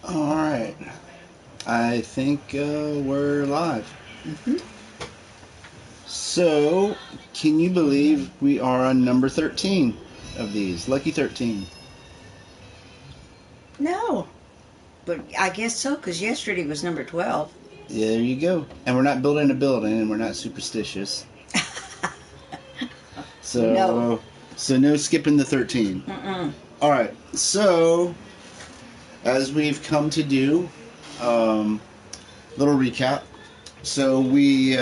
All right. I think we're live. Hmm. So, can you believe we are on number 13 of these? Lucky 13. No, but I guess so, because yesterday was number 12. There you go. And we're not building a building and we're not superstitious. So, No. so no skipping the 13. Mm-mm. All right. So, as we've come to do, little recap. So we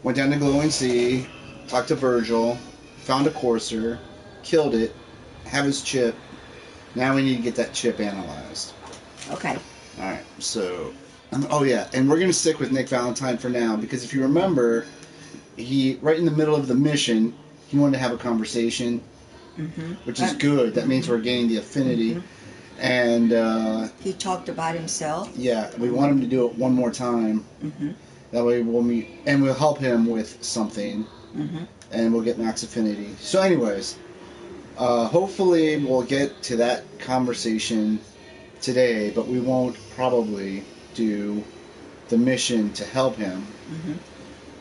went down to Glowing Sea, talked to Virgil, found a courser, killed it, have his chip. Now we need to get that chip analyzed. Okay. All right. So, oh yeah, and we're gonna stick with Nick Valentine for now because if you remember, he right in the middle of the mission, he wanted to have a conversation, Mm-hmm. which is good. That means we're gaining the affinity. Mhm. And He talked about himself. yeah, we want him to do it one more time. Mm-hmm. That way we'll meet and we'll help him with something, Mm-hmm. and we'll get max affinity. So, anyways, hopefully we'll get to that conversation today, but we won't probably do the mission to help him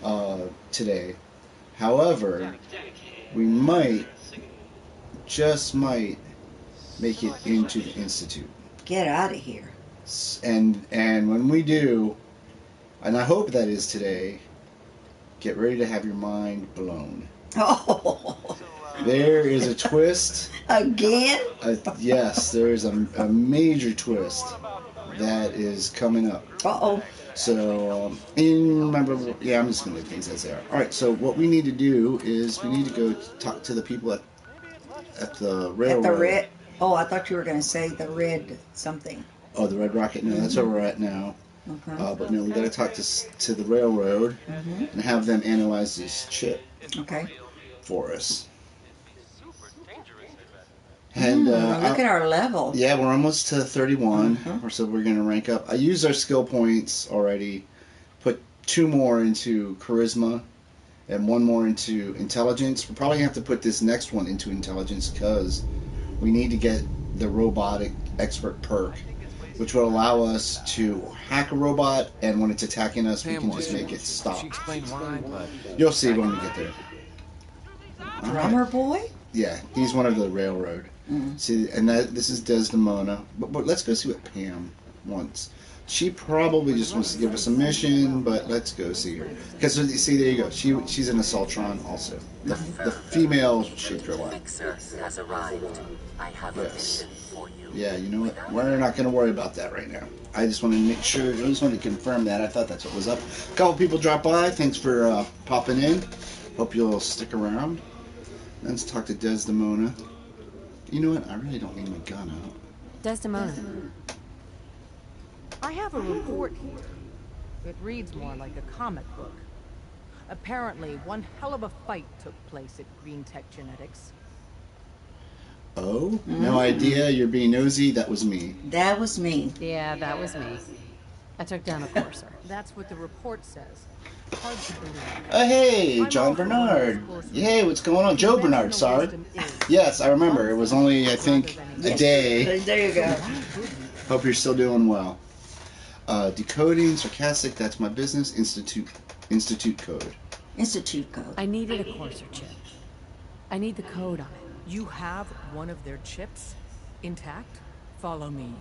Mm-hmm. today. However, we might, just might, make it into the institute. Get out of here. And when we do, and I hope that is today, get ready to have your mind blown. Oh, There is a twist. again? Yes, there is a major twist that is coming up. Uh-oh. So, remember, yeah, I'm just going to leave things as they are. All right, so what we need to do is we need to go talk to the people at the railroad. At the red. Oh, I thought you were going to say the red something. Oh, the Red Rocket? No, that's where we're at now. Okay. But no, we got to talk to the railroad Mm-hmm. and have them analyze this chip Okay. for us. And Look at our level. yeah, we're almost to 31, Mhm. or so we're going to rank up. I used our skill points already, put 2 more into charisma and 1 more into intelligence. We're probably going to have to put this next one into intelligence because we need to get the robotic expert perk, which will allow us to hack a robot, and when it's attacking us, we can just make it stop. She explained why, but You'll see when we get there. Drummer boy? Yeah, he's one of the railroad. Mm. See, and this is Desdemona. But let's go see what Pam wants. She probably just wants to give us a mission, but let's go see her. Because see, there you go. She's an Assaultron also. The female shaped robot. Fixer has arrived. I have a Yes. mission for you. Yeah, you know what? We're not going to worry about that right now. I just want to make sure. I just want to confirm that. I thought that's what was up. A couple people dropped by. Thanks for popping in. Hope you'll stick around. Let's talk to Desdemona. You know what? I really don't need my gun out. Desdemona. I have a report here. It reads more like a comic book. Apparently, one hell of a fight took place at Green Tech Genetics. Oh, no idea. You're being nosy. That was me. That was me. Yeah, that was me. I took down a courser. That's what the report says. Hard to believe. Hey, I'm John all for Bernard. one of those Hey, what's going on? Joe Bernard, sorry. Conventional wisdom is Yes, I remember. It was only, I think, a day. There you go. Hope you're still doing well. Decoding, sarcastic, that's my business. Institute code. Institute code. I needed a courser chip. I need the code on it. You have one of their chips intact? Follow me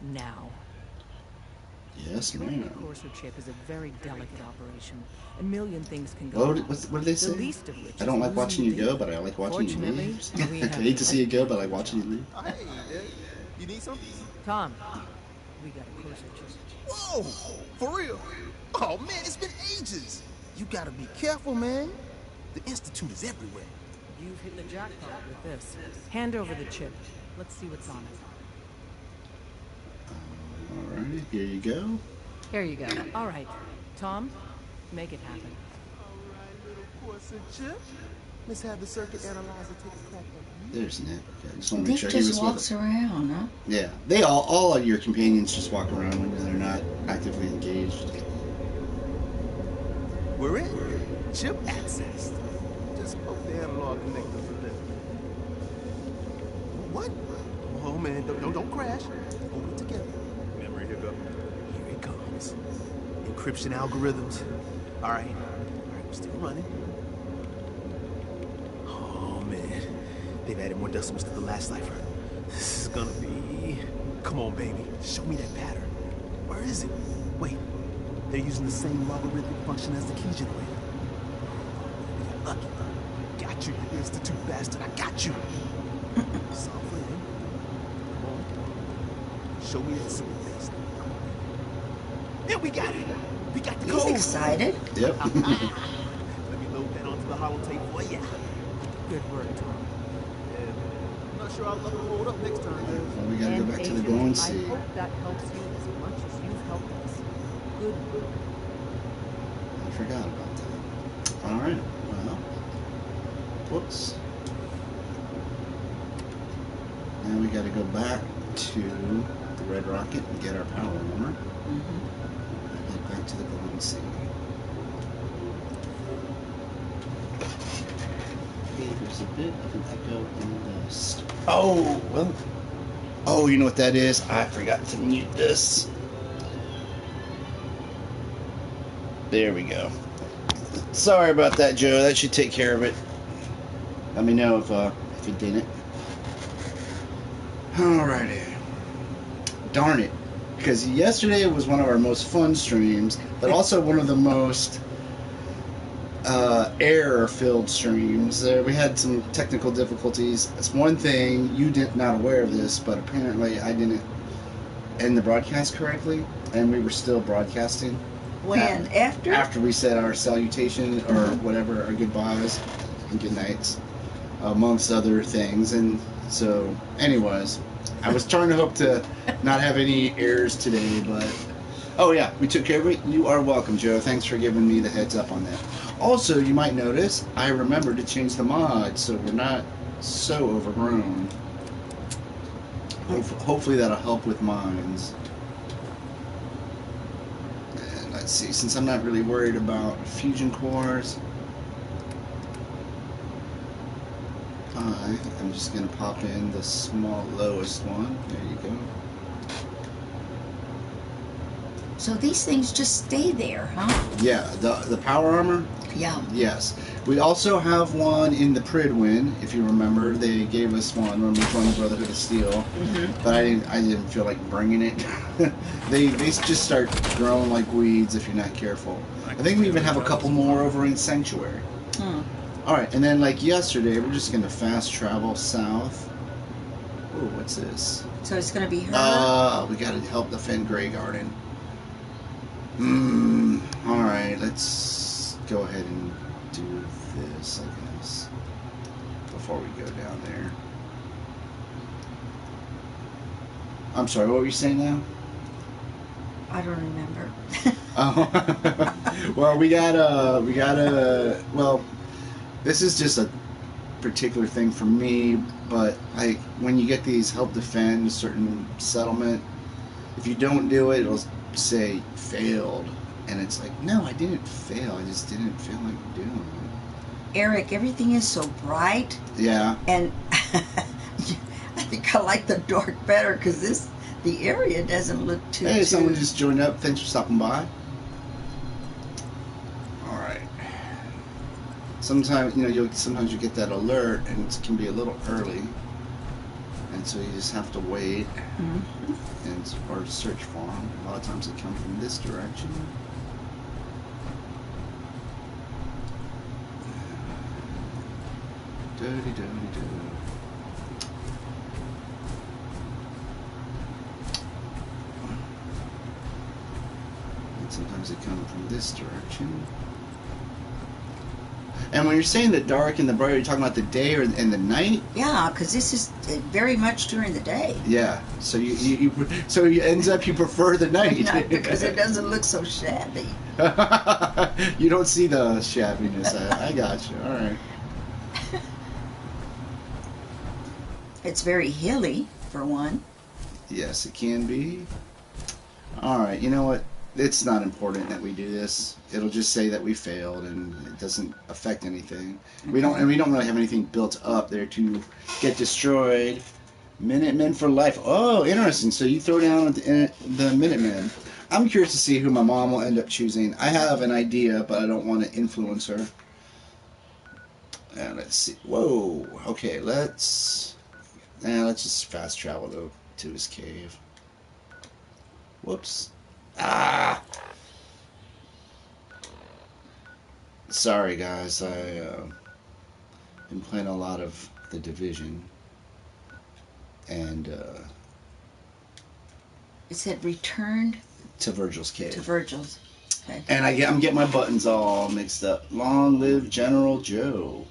now. Yes, Building ma'am. a courser chip is a very delicate operation. A million things can go wrong. What did they The say? least of which I don't is like watching you losing go, but I like watching you Fortunately, leave. we I have hate to see you go, but I like watching you leave. Hey, you need something? Tom, we got a courser chip. Whoa, for real? Oh man, it's been ages. You gotta be careful, man. The institute is everywhere. You've hit the jackpot with this. Hand over the chip. Let's see what's on it. Alright, here you go. Here you go. All right, Tom, make it happen. Course chip. Let's have the circuit analyzer take a crack at you. There's Nick. Okay, I just want to make Nick sure he was just with walks us. around, huh? Yeah, they all of your companions just walk around when they're not actively engaged. We're in. Chip access. Just hope the analog connectors are there. What? Oh man, don't crash. Hold it together. encryption algorithms. All right, we're still running. Oh man, they've added more decimals to the last cipher. This is gonna be... Come on, baby, show me that pattern. Where is it? Wait, they're using the same logarithmic function as the key generator. We got lucky. Got you, you institute bastard, I got you. Solve for him. Come on. Show me that super base. Yeah, we got it. We got the He's code. excited. Yep. Let me load that onto the holotape for ya. Good work, Tom. Yeah. I'm not sure I'll let them hold up next time. Well, we gotta go And back to the Agent, glowing I sea. hope that helps you as much as you've helped us. Good work. I forgot about that. All right. Well, whoops. Now we got to go back to the Red Rocket and get our power armor. And head back to the glowing sea. There's a bit of an echo in this. Oh well. Oh, you know what that is? I forgot to mute this. There we go. Sorry about that, Joe. That should take care of it. Let me know if it didn't. Alrighty. Darn it. Because yesterday was one of our most fun streams, but also one of the most error-filled streams. We had some technical difficulties. It's one thing, you did not aware of this, but apparently I didn't end the broadcast correctly, and we were still broadcasting. When? After? After we said our salutation or whatever, our goodbyes and good nights, amongst other things. And so, anyways, I was trying to hope to not have any errors today, but oh yeah, we took care of it. You are welcome, Joe. Thanks for giving me the heads up on that. Also, you might notice I remembered to change the mod so we're not so overgrown. Hopefully that'll help with mines. And let's see, since I'm not really worried about fusion cores, I'm just going to pop in the small lowest one. There you go. So these things just stay there, huh? Yeah, the power armor. Yeah. Yes. We also have one in the Pridwin, if you remember. They gave us one when we joined Brotherhood of Steel, but I didn't feel like bringing it. they just start growing like weeds if you're not careful. I think we even have a couple more over in Sanctuary. All right, and then like yesterday, we're just gonna fast travel south. Oh, what's this? So it's going to be her. We gotta help defend Grey Garden. All right, let's go ahead and do this, I guess, before we go down there. I'm sorry, what were you saying now? I don't remember. Oh, well, well, this is just a particular thing for me, but like when you get these help defend a certain settlement, if you don't do it, it'll say failed, and it's like, no, I didn't fail, I just didn't feel like doing it. Eric, everything is so bright, Yeah. and I think I like the dark better because the area doesn't look too. Hey, someone just joined up. Thanks for stopping by. All right. Sometimes sometimes you get that alert, and it can be a little early, and so you just have to wait or search for them. A lot of times they come from this direction. Do-de-do-de-do. And sometimes they come from this direction. And when you're saying the dark and the bright, are you talking about the day or and the night? Yeah, because this is very much during the day. Yeah. So so it ends up you prefer the night Because it doesn't look so shabby. You don't see the shabbiness. I got you. All right. It's very hilly, for one. Yes, it can be. All right. You know what? It's not important that we do this. It'll just say that we failed, and it doesn't affect anything. We don't really have anything built up there to get destroyed. Minutemen for life. Oh, interesting. So you throw down the Minutemen. I'm curious to see who my mom will end up choosing. I have an idea, but I don't want to influence her. And let's see. Whoa. Okay, let's just fast travel to his cave. Whoops. Ah. Sorry, guys. Been playing a lot of The Division, and It said returned to Virgil's cave. to Virgil's. Okay. And I'm getting my buttons all mixed up. Long live General Joe.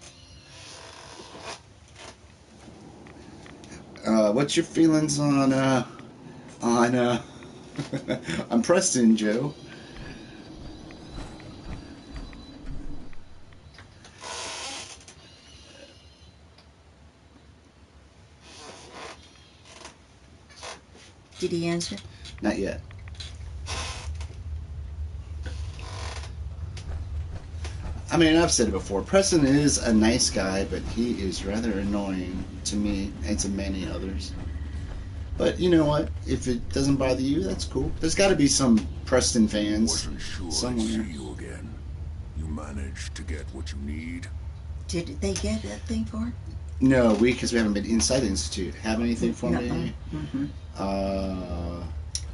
What's your feelings on on Preston, Joe? Did he answer? Not yet. I mean, I've said it before. Preston is a nice guy, but he is rather annoying to me and to many others. But you know what? If it doesn't bother you, that's cool. There's got to be some Preston fans Wasn't sure I'd somewhere. see you again. You managed to get what you need? Did they get that thing for it? No, because we haven't been inside the Institute. Have anything for me? Mm-hmm.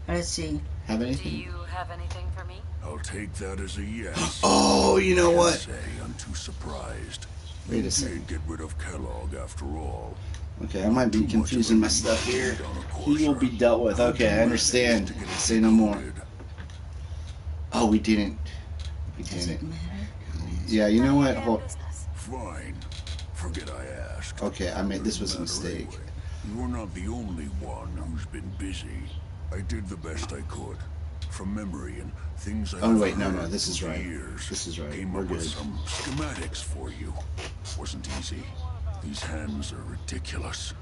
Let's see. Have Do anything? you have anything for me? I'll take that as a yes. Oh, you know Can't what? say I'm too surprised. Wait a You second. did get rid of Kellogg after all. Okay, I might be Too much confusing of my a stuff here. lead on a He will be dealt with. How'd Okay, you I manage understand. to get it Say no more. decoded? Oh, we didn't. We Does it didn't. matter? Yeah, you know what? Hold. Fine. Forget I asked. Okay, I made this was a Doesn't matter mistake. anyway. You're not the only one who's been busy. I did the best I could. From memory and things I Oh, wait, no, this is over the right. years. This is right. Came We're up with good. some schematics for you. Wasn't easy. These hands are ridiculous.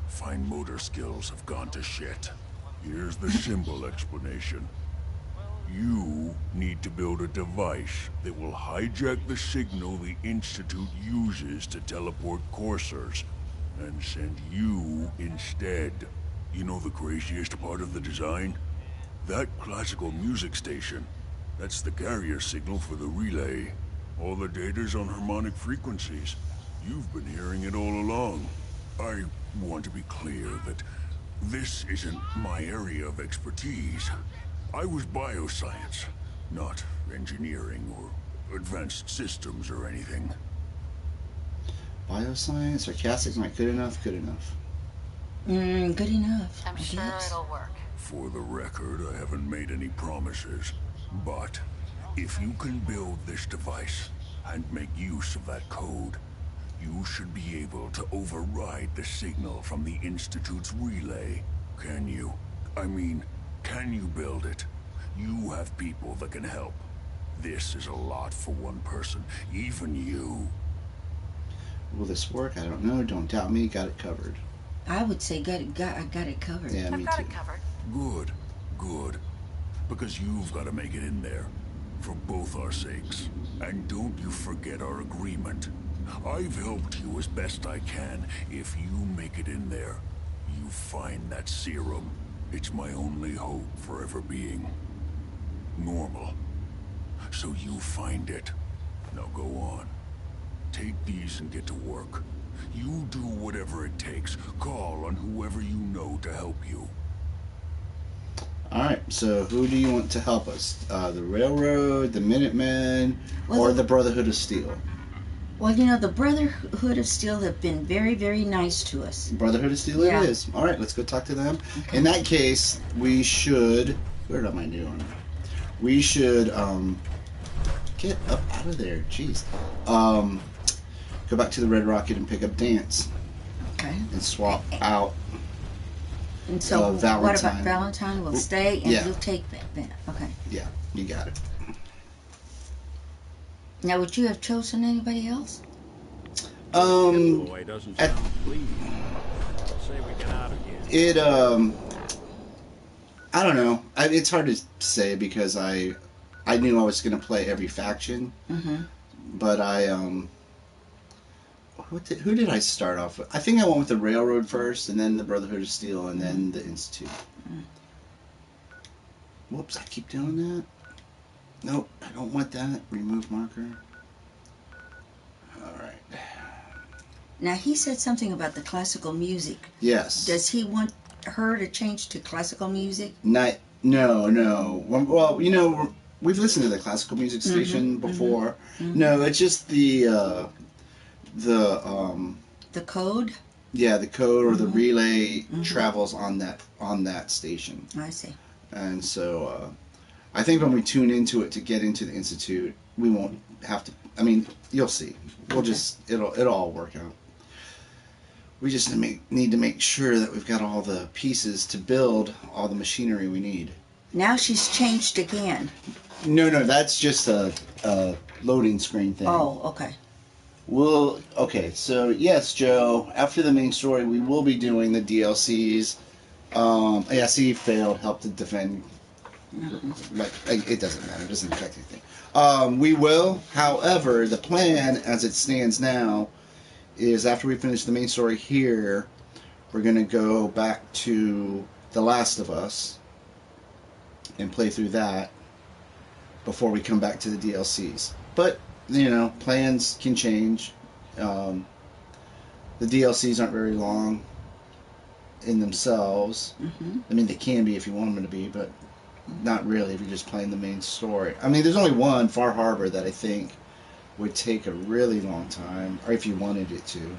Fine motor skills have gone to shit. Here's the simple explanation. You need to build a device that will hijack the signal the Institute uses to teleport coursers, and send you instead. You know the craziest part of the design? That classical music station. That's the carrier signal for the relay. All the data's on harmonic frequencies. You've been hearing it all along. I want to be clear that this isn't my area of expertise. I was bioscience, not engineering or advanced systems or anything. Bioscience, sarcastic, not good enough, good enough. Good enough. I'm I sure guess. it'll work. For the record, I haven't made any promises. But if you can build this device and make use of that code, you should be able to override the signal from the Institute's relay. Can you? I mean, can you build it? You have people that can help. This is a lot for one person, even you. Will this work? I don't know. Don't doubt me. Got it covered. I would say I got it covered. Yeah, me I've got too. it covered. Good, good. Because you've got to make it in there. For both our sakes. And don't you forget our agreement. I've helped you as best I can. If you make it in there, you find that serum. It's my only hope for ever being normal. So you find it. Now go on. Take these and get to work. You do whatever it takes. Call on whoever you know to help you. Alright, so who do you want to help us? The Railroad, the Minutemen, Well, or the Brotherhood of Steel? Well, you know, the Brotherhood of Steel have been very, very nice to us. Brotherhood of Steel Yeah. it is. Alright, let's go talk to them. Okay. In that case, we should... Where am I doing? We should, get up out of there. Jeez. Go back to the Red Rocket and pick up Dance. Okay. And swap out. And so, what Valentine. about Valentine? We'll stay and Yeah. you'll take that. Okay. Yeah, you got it. Now, would you have chosen anybody else? Boy doesn't at- sound pleased. Say we get out of here. It, I don't know. It's hard to say because I knew I was going to play every faction. Mm-hmm. But who did I start off with? I think I went with the Railroad first, and then the Brotherhood of Steel, and then the Institute. Whoops, I keep doing that. Nope, I don't want that. Remove marker. Alright. Now, he said something about the classical music. Yes. Does he want her to change to classical music? No. Well, you know, we've listened to the classical music station before. No, it's just the code? Yeah, the code or the relay travels on that station. I see. And so I think when we tune into it to get into the Institute, we won't have to. I mean, you'll see. We'll just it'll all work out. We just need to make sure that we've got all the pieces to build all the machinery we need. Now she's changed again. No, that's just a loading screen thing. Oh, okay. Okay, so yes, Joe, after the main story, we will be doing the DLCs. ASE failed, helped to defend. Like, it doesn't matter, it doesn't affect anything. We will, however, the plan as it stands now is after we finish the main story here, we're going to go back to The Last of Us and play through that before we come back to the DLCs. But, you know, plans can change. The DLCs aren't very long in themselves. I mean, they can be if you want them to be, but not really if you're just playing the main story. I mean, there's only one, Far Harbor, that I think would take a really long time, or if you wanted it to.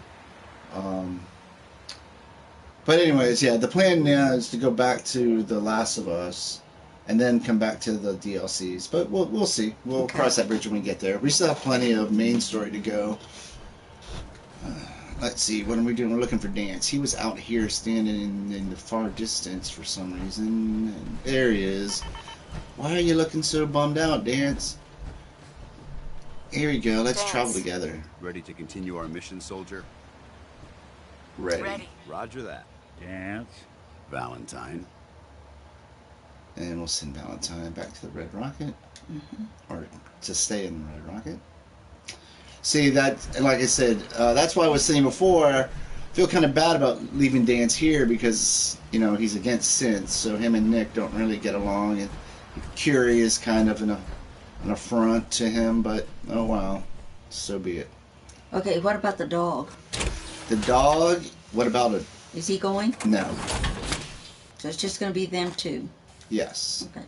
But anyways, yeah, the plan now is to go back to The Last of Us and then come back to the DLCs. But we'll see. We'll cross that bridge when we get there. We still have plenty of main story to go. Let's see, what are we doing? We're looking for Dance. He was out here standing in the far distance for some reason. And there he is. Why are you looking so bummed out, Dance? Here we go. Let's travel together. Ready to continue our mission, soldier? Ready. Roger that. Dance. Valentine. And we'll send Valentine back to the Red Rocket. Or to stay in the Red Rocket. See, that, like I said, that's why I was saying before, I feel kind of bad about leaving Dance here because, you know, he's against synths, so him and Nick don't really get along, and Curie is kind of an affront to him, but oh wow, so be it. Okay, what about the dog? The dog, what about it? Is he going? No. So it's just going to be them two? Yes. Okay.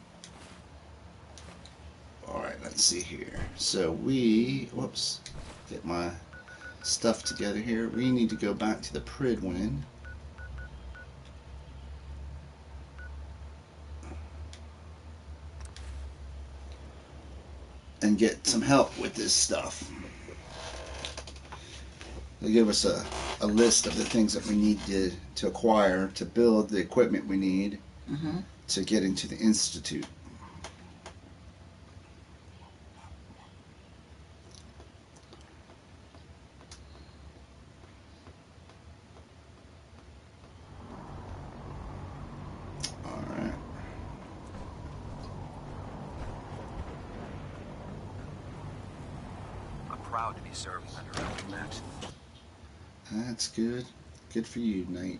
Alright, let's see here. So whoops, get my stuff together here. We need to go back to the Prydwen. And get some help with this stuff. They'll give us a list of the things that we need to acquire to build the equipment we need to get into the Institute. Alright. I'm proud to be serving under Elder Matt. That's good. Good for you, Knight.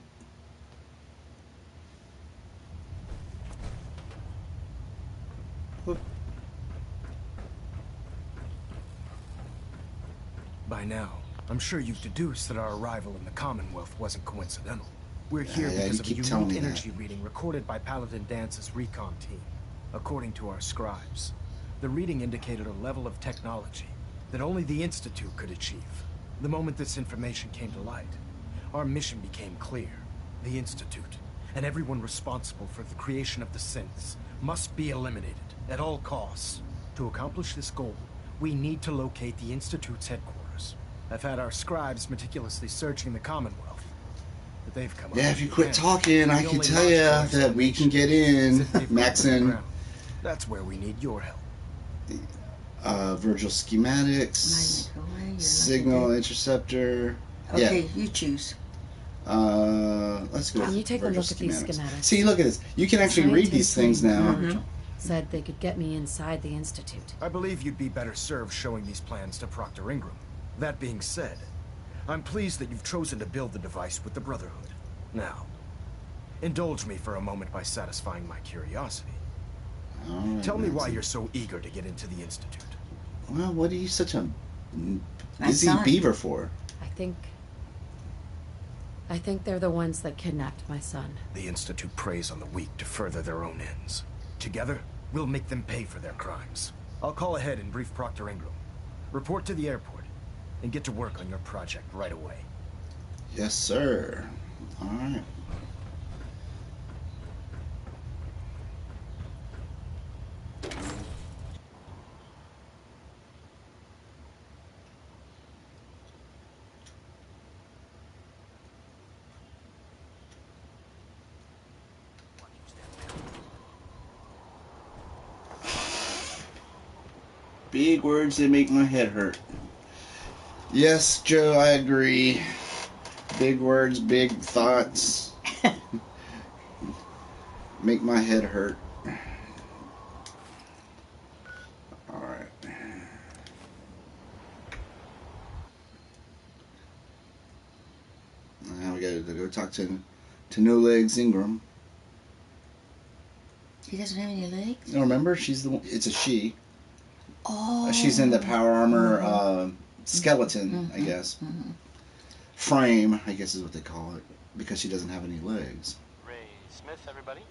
Whoop. By now, I'm sure you've deduced that our arrival in the Commonwealth wasn't coincidental. We're here because of a unique energy reading recorded by Paladin Dance's recon team. According to our scribes, the reading indicated a level of technology that only the Institute could achieve. The moment this information came to light, our mission became clear. The Institute, and everyone responsible for the creation of the synths, must be eliminated at all costs. To accomplish this goal, we need to locate the Institute's headquarters. I've had our scribes meticulously searching the Commonwealth, but they've come up. Yeah, if you quit talking, I can tell you that we can get in, Maxon. That's where we need your help. Virgil schematics, signal interceptor. Okay, you choose. Let's go. Can you take a Virgil look at these schematics? See, look at this. You can actually read these things now. Said they could get me inside the Institute. I believe you'd be better served showing these plans to Proctor Ingram. That being said, I'm pleased that you've chosen to build the device with the Brotherhood. Now, indulge me for a moment by satisfying my curiosity. All right, Tell me why you're so eager to get into the Institute. Well, what are you such a My busy son. beaver for? I think they're the ones that kidnapped my son. The Institute preys on the weak to further their own ends. Together, we'll make them pay for their crimes. I'll call ahead and brief Proctor Ingram. Report to the airport, and get to work on your project right away. Yes, sir. All right. Big words that make my head hurt. Yes, Joe, I agree. Big words, big thoughts. Make my head hurt. Alright. Now we gotta go talk to No Legs Ingram. He doesn't have any legs? No, remember? She's the one. It's a she. Oh. She's in the power armor skeleton, I guess. Frame, I guess is what they call it, because she doesn't have any legs. Ray Smith, everybody.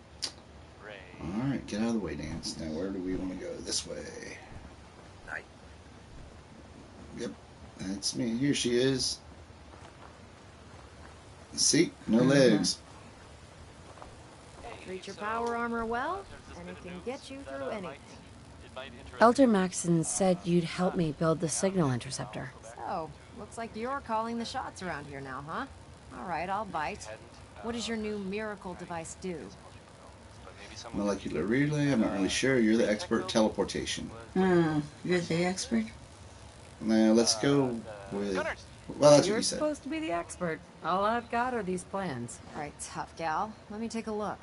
Ray. Alright, get out of the way, Dance. Now, where do we want to go? This way. Night. Yep, that's me. Here she is. See? No legs. Treat your power armor well, and it can get you through anything. Elder Maxson said you'd help me build the signal interceptor. So, looks like you're calling the shots around here now, huh? All right, I'll bite. What does your new miracle device do? Molecular relay, I'm not really sure. You're the expert. Teleportation. You're the expert? Now, let's go with... Well, that's what You're you said. supposed to be the expert. All I've got are these plans. All right, tough gal. Let me take a look.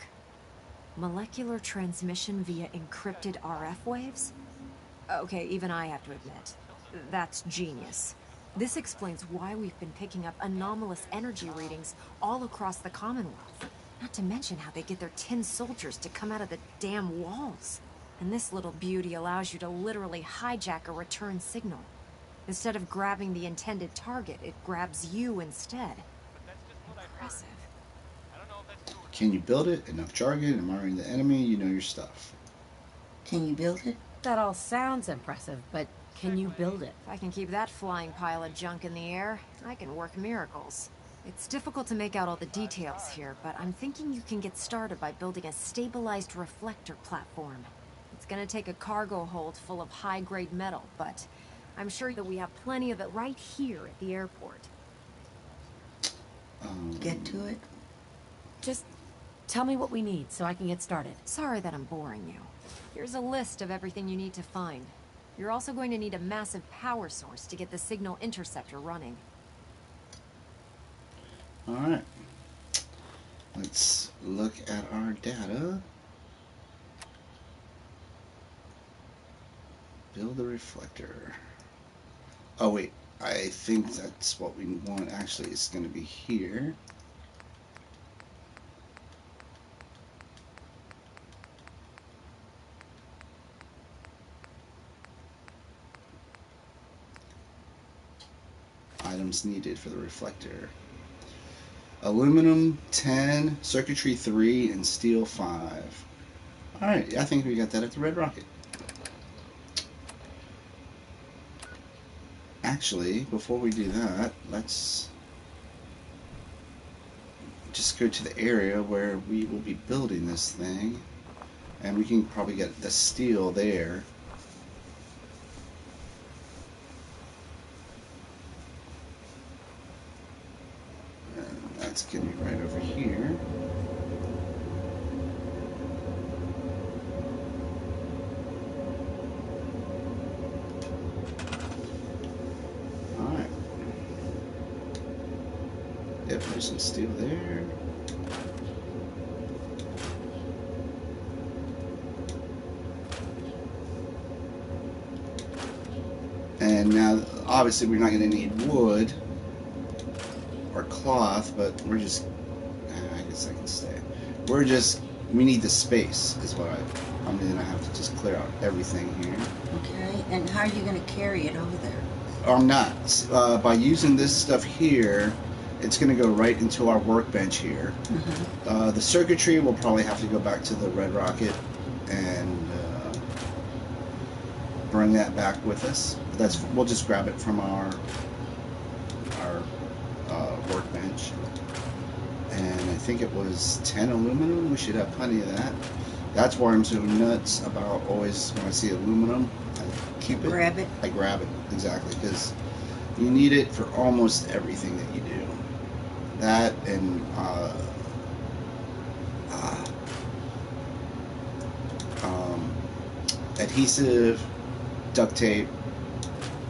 Molecular transmission via encrypted RF waves? Okay, even I have to admit, that's genius. This explains why we've been picking up anomalous energy readings all across the Commonwealth. Not to mention how they get their tin soldiers to come out of the damn walls. And this little beauty allows you to literally hijack a return signal. Instead of grabbing the intended target, it grabs you instead. Impressive. Can you build it? Enough jargon, admiring the enemy, you know your stuff. Can you build it? That all sounds impressive, but can you build it? If I can keep that flying pile of junk in the air, I can work miracles. It's difficult to make out all the details here, but I'm thinking you can get started by building a stabilized reflector platform. It's gonna take a cargo hold full of high-grade metal, but I'm sure that we have plenty of it right here at the airport. Get to it? Just tell me what we need so I can get started. Sorry that I'm boring you. Here's a list of everything you need to find. You're also going to need a massive power source to get the signal interceptor running. Alright. Let's look at our data. Build the reflector. Oh wait, I think that's what we want. Actually, it's going to be here. Items needed for the reflector. Aluminum 10, circuitry 3, and steel 5. Alright, I think we got that at the Red Rocket. Actually, before we do that, let's just go to the area where we will be building this thing. And we can probably get the steel there. That's going to be right over here. Alright. Yep, there's some steel there. And now, obviously, we're not going to need wood or cloth, but we're just, I guess I can stay. We're just we need the space, is what I'm gonna have to just clear out everything here. Okay, and how are you going to carry it over there? I'm not. By using this stuff here, it's going to go right into our workbench here. Mm-hmm. The circuitry will probably have to go back to the Red Rocket and bring that back with us. We'll just grab it from our workbench. And I think it was 10 aluminum. We should have plenty of that. That's why I'm so nuts about always when I see aluminum, I keep it. Grab it. I grab it, exactly, because you need it for almost everything that you do. That and adhesive, duct tape,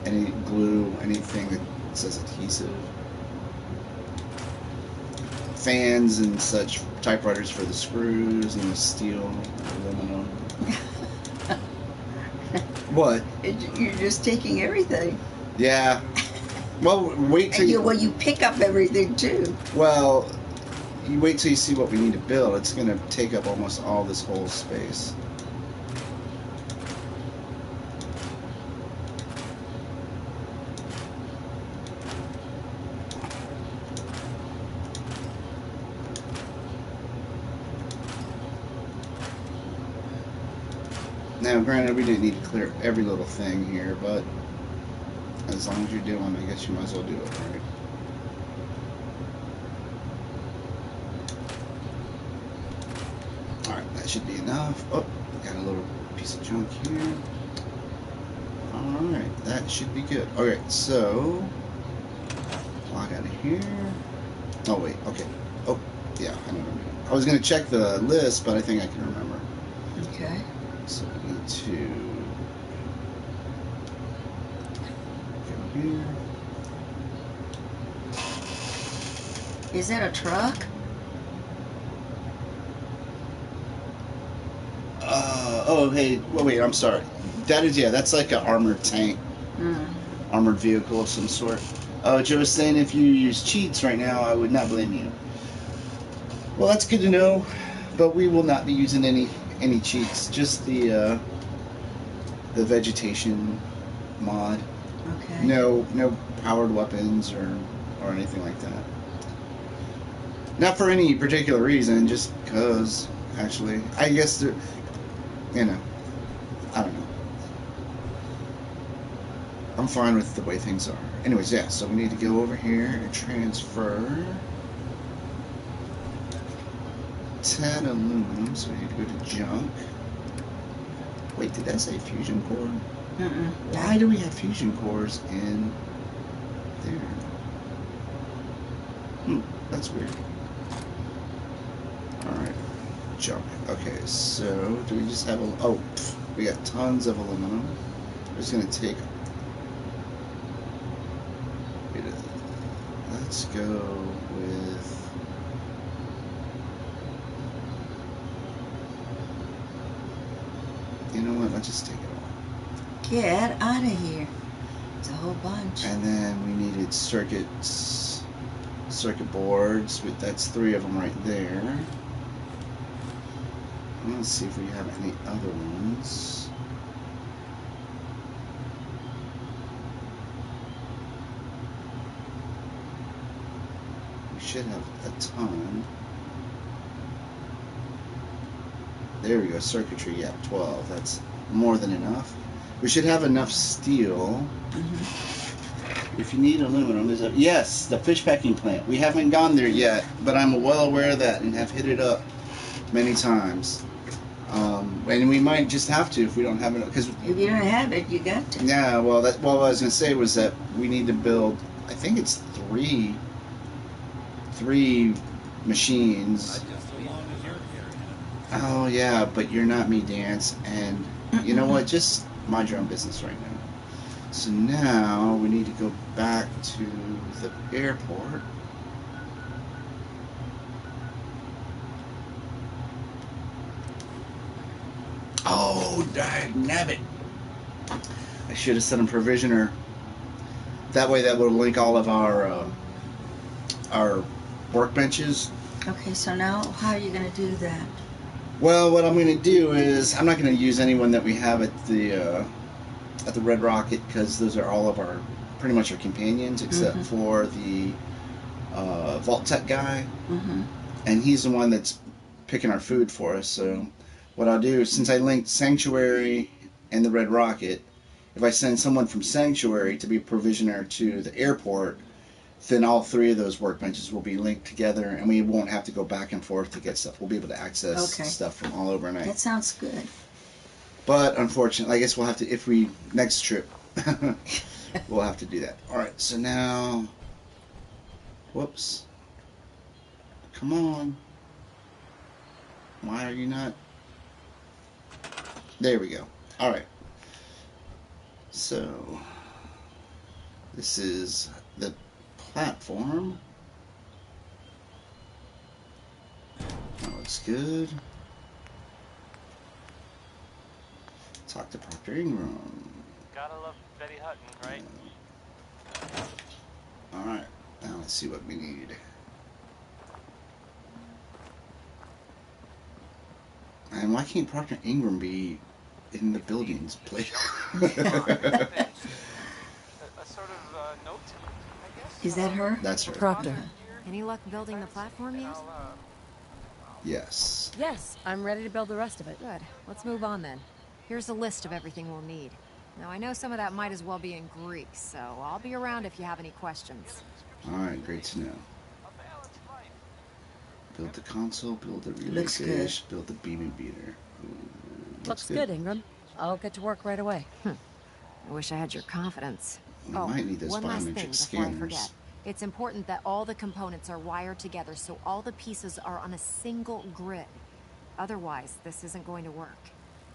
any glue, anything that says adhesive. Fans and such, typewriters for the screws and the steel, aluminum. What? You're just taking everything. Yeah. Well, wait till you pick up everything too. Well, you wait till you see what we need to build. It's going to take up almost all this whole space. Now, granted, we didn't need to clear every little thing here, but as long as you're doing, I guess you might as well do it, right? Alright, that should be enough. Oh, got a little piece of junk here. Alright, that should be good. Okay, so log out of here. Oh, wait, okay. Oh, yeah, I know what I'm doing. I was going to check the list, but I think I can remember. Okay. So we need to go here. Is that a truck? Oh, hey, well, wait, I'm sorry. That is, yeah, that's like an armored tank. Armored vehicle of some sort. Joe was saying if you use cheats right now, I would not blame you. Well, that's good to know, but we will not be using any cheats, just the vegetation mod. Okay. No powered weapons or anything like that. Not for any particular reason, just because, actually. I guess there, you know, I don't know. I'm fine with the way things are. Anyways, yeah, so we need to go over here and transfer 10 aluminum, so we need to go to junk. Wait, did that say fusion core? Why do we have fusion cores in there? That's weird. Alright, junk. Okay, so do we just have we got tons of aluminum. We're just gonna take. Let's go with. You know what? Let's just take it all. Get out of here. It's a whole bunch. And then we needed circuit boards. That's 3 of them right there. Let's see if we have any other ones. We should have a ton. There we go, circuitry, yeah, 12. That's more than enough. We should have enough steel. If you need aluminum, yes, the fish packing plant. We haven't gone there yet, but I'm well aware of that and have hit it up many times. And we might just have to if we don't have it. Because if you don't have it, you got to. Yeah, well, what I was going to say was that we need to build, I think it's three machines. Oh, yeah, but you're not me, Dance. And you know what? Just mind your own business right now. So now we need to go back to the airport. Oh, dagnabbit. I should have set a provisioner. That way that would link all of our workbenches. Okay, so now how are you going to do that? Well, what I'm going to do is I'm not going to use anyone that we have at the Red Rocket because those are all of our pretty much our companions except for the Vault Tech guy, and he's the one that's picking our food for us. So what I'll do, since I linked Sanctuary and the Red Rocket, if I send someone from Sanctuary to be a provisioner to the airport, then all three of those workbenches will be linked together, and we won't have to go back and forth to get stuff. We'll be able to access stuff from all overnight. That sounds good. But unfortunately, I guess we'll have to, if we, next trip, we'll have to do that. Alright, so now, whoops. Come on. Why are you not? There we go. Alright. So, this is the platform. That looks good. Talk to Proctor Ingram. Gotta love Betty Hutton, right? Alright, now let's see what we need. And why can't Proctor Ingram be in the buildings place? A sort of note, I guess? Is that her? That's her. Proctor. Any luck building the platform yet? Yes. Yes, I'm ready to build the rest of it. Good. Let's move on then. Here's a list of everything we'll need. Now, I know some of that might as well be in Greek, so I'll be around if you have any questions. Alright, great to know. Build the console, build the relay Looks dish, build the beaming beater. Ooh, Looks good, Ingram. I'll get to work right away. I wish I had your confidence. We might need those one last thing biometric before scanners. I forget. It's important that all the components are wired together so all the pieces are on a single grid. Otherwise, this isn't going to work.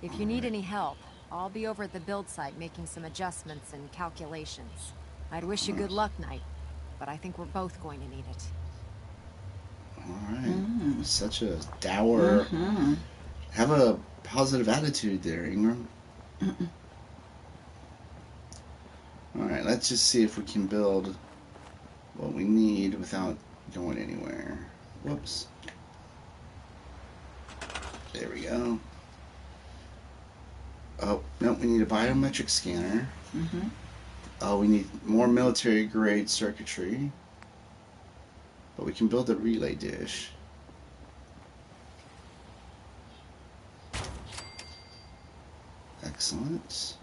If you need any help, I'll be over at the build site making some adjustments and calculations. I'd wish you good luck, Knight, but I think we're both going to need it. Alright. Such a dour... Have a positive attitude there, Ingram. Alright, let's just see if we can build what we need without going anywhere. Whoops. There we go. Oh, no, we need a biometric scanner. Oh, we need more military grade circuitry. But we can build a relay dish. Excellent.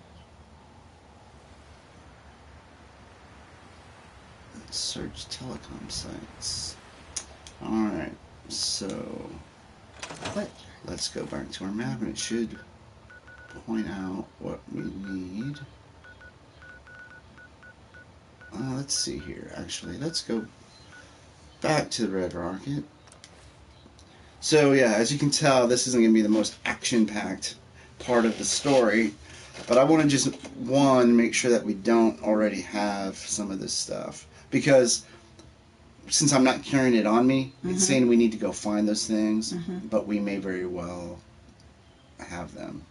Let's search telecom sites. Alright, so let's go back to our map and it should point out what we need. Let's see here, actually. Let's go back to the Red Rocket. So yeah, as you can tell, this isn't going to be the most action-packed part of the story, but I want to just, make sure that we don't already have some of this stuff. Because since I'm not carrying it on me, it's saying we need to go find those things, but we may very well have them.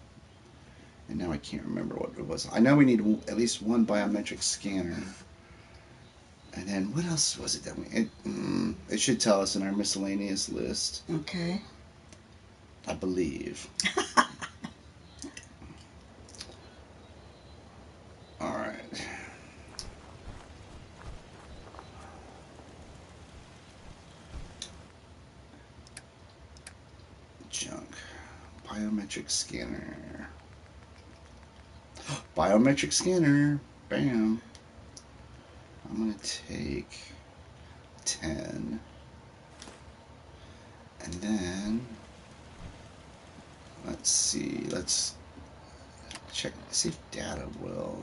And now I can't remember what it was. I know we need at least one biometric scanner. And then what else was it that we... It should tell us in our miscellaneous list. Okay. I believe. Alright. Junk. Biometric scanner. Biometric scanner. Bam. I'm going to take 10. And then, let's see, let's check, see if data will.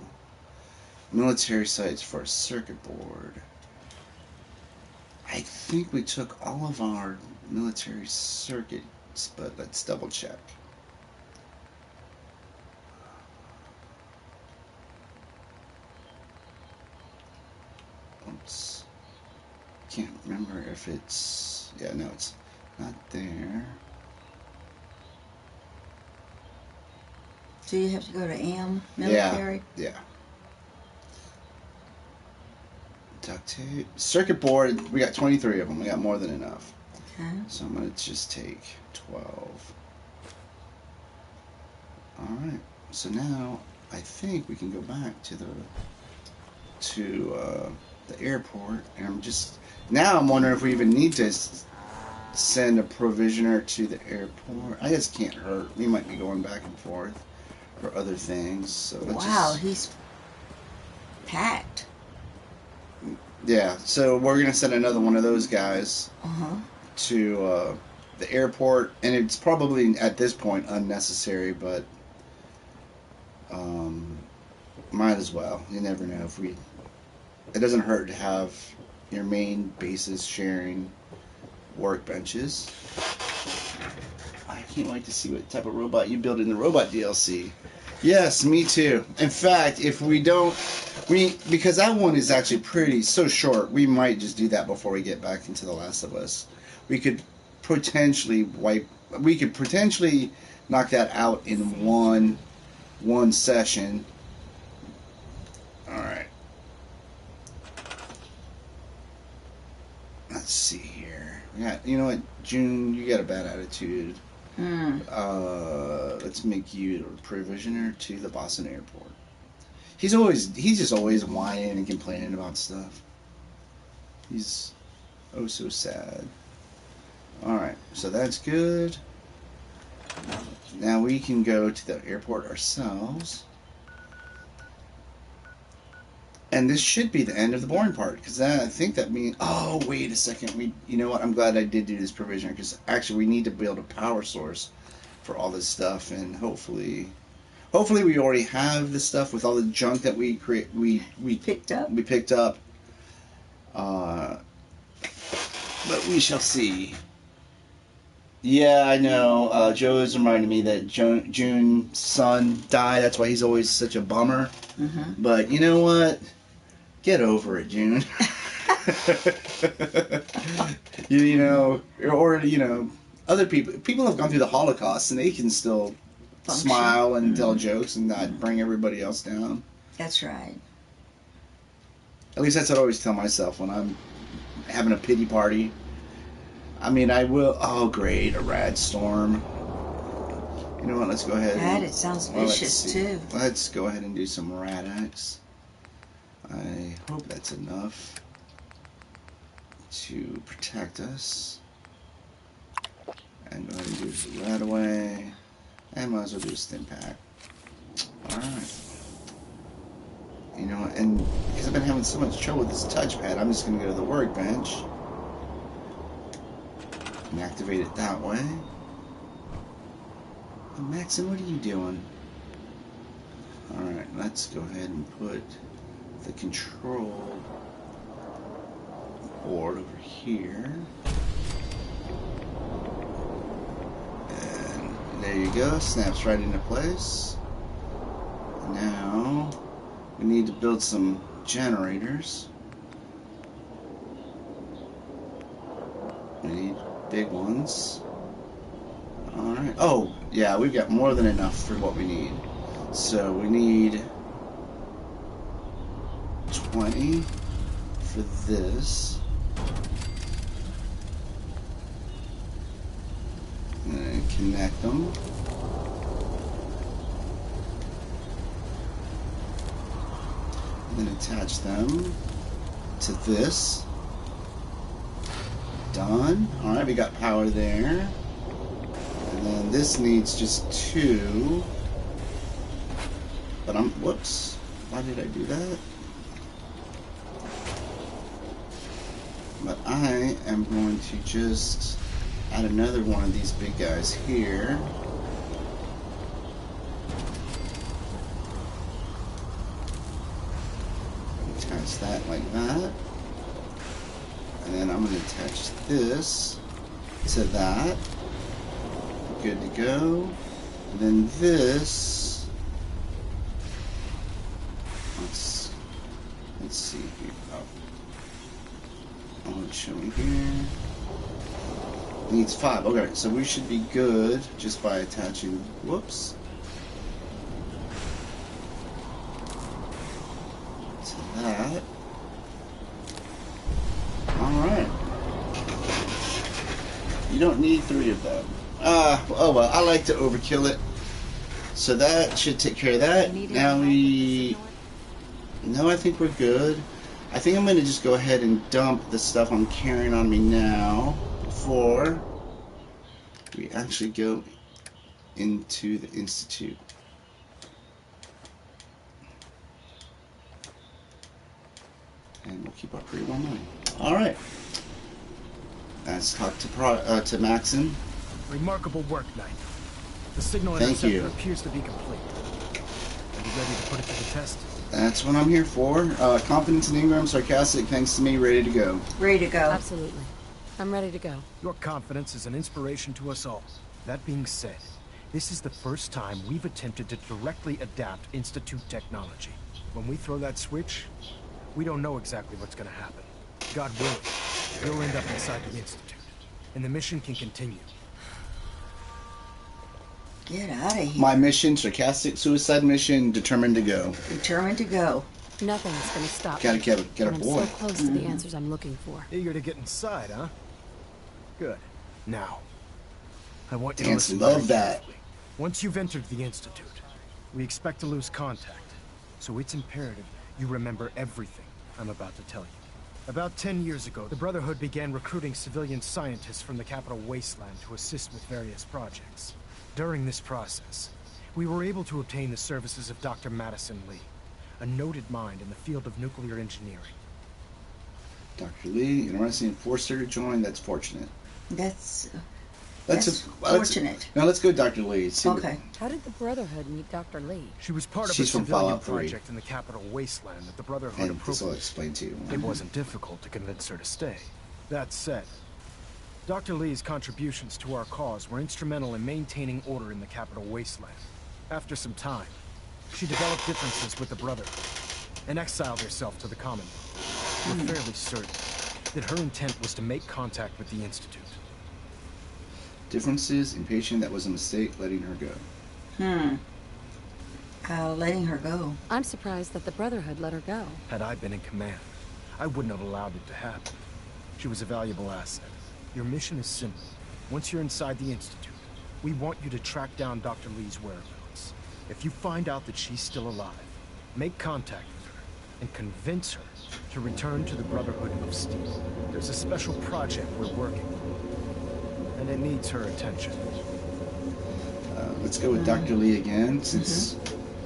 Military sites for a circuit board. I think we took all of our military circuits, but let's double check. Oops. Can't remember if it's... Yeah, no, it's not there. So you have to go to AM military? Yeah. Duct tape. Circuit board, we got 23 of them. We got more than enough. Okay. So I'm going to just take 12. Alright, so now I think we can go back to the airport, and I'm wondering if we even need to send a provisioner to the airport. I just can't hurt. We might be going back and forth for other things. So wow, he's packed. Yeah, so we're gonna send another one of those guys to the airport, and it's probably at this point unnecessary, but might as well. You never know. It doesn't hurt to have your main bases sharing workbenches. I can't wait to see what type of robot you build in the robot DLC. Yes, me too. In fact, if we don't, because that one is actually so short, we might just do that before we get back into The Last of Us. We could potentially knock that out in one session. Alright. Let's see here. You know what, June, you got a bad attitude. Let's make you a provisioner to the Boston airport. He's just always whining and complaining about stuff. He's oh so sad. Alright, so that's good. Now we can go to the airport ourselves. And this should be the end of the boring part, because I think that means... Oh, wait a second. You know what? I'm glad I did do this provision, because actually we need to build a power source for all this stuff, and hopefully we already have the stuff with all the junk that we picked up. But we shall see. Yeah, I know. Joe is reminding me that June's son died. That's why he's always such a bummer. But you know what? Get over it, June. Other people have gone through the Holocaust, and they can still smile and tell jokes and not bring everybody else down. That's right. At least that's what I always tell myself when I'm having a pity party. I mean, I will... Oh, great, a rad storm. You know what, let's go ahead. Rad, it sounds vicious, too. Let's go ahead and do some Rad-X. I hope that's enough to protect us. And go ahead and do the Rad-Away. And might as well do a Stimpak. Alright. You know, and because I've been having so much trouble with this touchpad, I'm just going to go to the workbench and activate it that way. And Maxon, what are you doing? Alright, let's go ahead and put the control board over here. And there you go, snaps right into place. Now we need to build some generators. We need big ones. Alright. Oh, yeah, we've got more than enough for what we need. So we need 20 for this. And connect them. And then attach them to this. Done. Alright, we got power there. And then this needs just 2. But whoops. Why did I do that? But I am going to just add another one of these big guys here. Attach that like that. And then I'm going to attach this to that. Good to go. And then this. Let's see here. Oh, it's showing here. Needs 5. Okay, so we should be good just by attaching. Whoops. To that. Alright. You don't need 3 of them. Oh well, I like to overkill it. So that should take care of that. Now we... No, I think we're good. I think I'm going to just go ahead and dump the stuff I'm carrying on me now before we actually go into the Institute. And we'll keep our pretty well money. Alright. Let's talk to Maxon. Remarkable work, Knight. The signal interceptor appears to be complete. Are you ready to put it to the test? That's what I'm here for. Confidence in Ingram, sarcastic, thanks to me, ready to go. Ready to go. Absolutely. I'm ready to go. Your confidence is an inspiration to us all. That being said, this is the first time we've attempted to directly adapt Institute technology. When we throw that switch, we don't know exactly what's going to happen. God willing, you'll end up inside the Institute, and the mission can continue. Get out of here. My mission, sarcastic suicide mission, determined to go. Determined to go. Nothing's gonna stop me. Get a boy. I'm so close to the answers I'm looking for. Eager to get inside, huh? Good. Now, I want you to Dance, listen love very that. carefully. Once you've entered the Institute, we expect to lose contact. So it's imperative you remember everything I'm about to tell you. About 10 years ago, the Brotherhood began recruiting civilian scientists from the capital wasteland to assist with various projects. During this process, we were able to obtain the services of Dr. Madison Lee, a noted mind in the field of nuclear engineering. Dr. Lee, interesting, forced her to join. That's fortunate. That's fortunate. Now let's go, Dr. Lee. Okay. How did the Brotherhood meet Dr. Lee? She was part of a civilian project in the capital wasteland that the Brotherhood approved. This I'll explain to you. It wasn't difficult to convince her to stay. That said, Dr. Lee's contributions to our cause were instrumental in maintaining order in the capital wasteland. After some time, she developed differences with the Brotherhood and exiled herself to the Commonwealth. We're fairly certain that her intent was to make contact with the Institute. Differences, impatient, that was a mistake, letting her go. Letting her go. I'm surprised that the Brotherhood let her go. Had I been in command, I wouldn't have allowed it to happen. She was a valuable asset. Your mission is simple. Once you're inside the Institute, we want you to track down Dr. Lee's whereabouts. If you find out that she's still alive, make contact with her and convince her to return to the Brotherhood of Steel. There's a special project we're working on, and it needs her attention. Let's go with Dr. Lee again, since...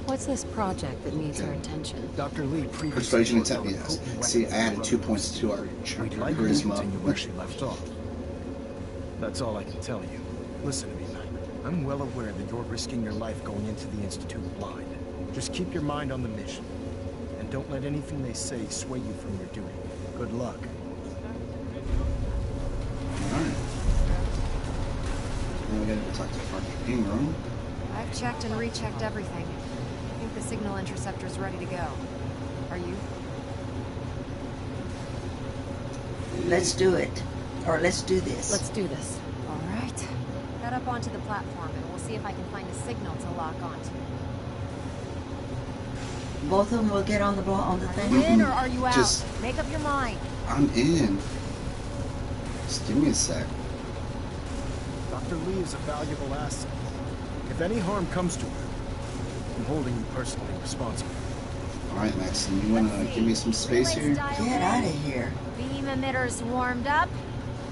What's this project that needs her attention? Dr. Lee previously Persuasion attempt, yes. See, I added 2 points to our We'd like to continue where she left off. That's all I can tell you. Listen to me, Knight. I'm well aware that you're risking your life going into the Institute blind. Just keep your mind on the mission. And don't let anything they say sway you from your duty. Good luck. Alright. Now we gotta go talk to Parker Ingram. I've checked and rechecked everything. I think the signal interceptor's ready to go. Are you? Let's do it. Or let's do this. Let's do this. All right. Head up onto the platform and we'll see if I can find a signal to lock onto. Both of them will get on the thing? Are you in or are you out? Just- Make up your mind. I'm in. Just give me a sec. Dr. Lee is a valuable asset. If any harm comes to her, I'm holding you personally responsible. Alright, Maxine, you wanna give me some space here? Get out of here. Beam emitters warmed up.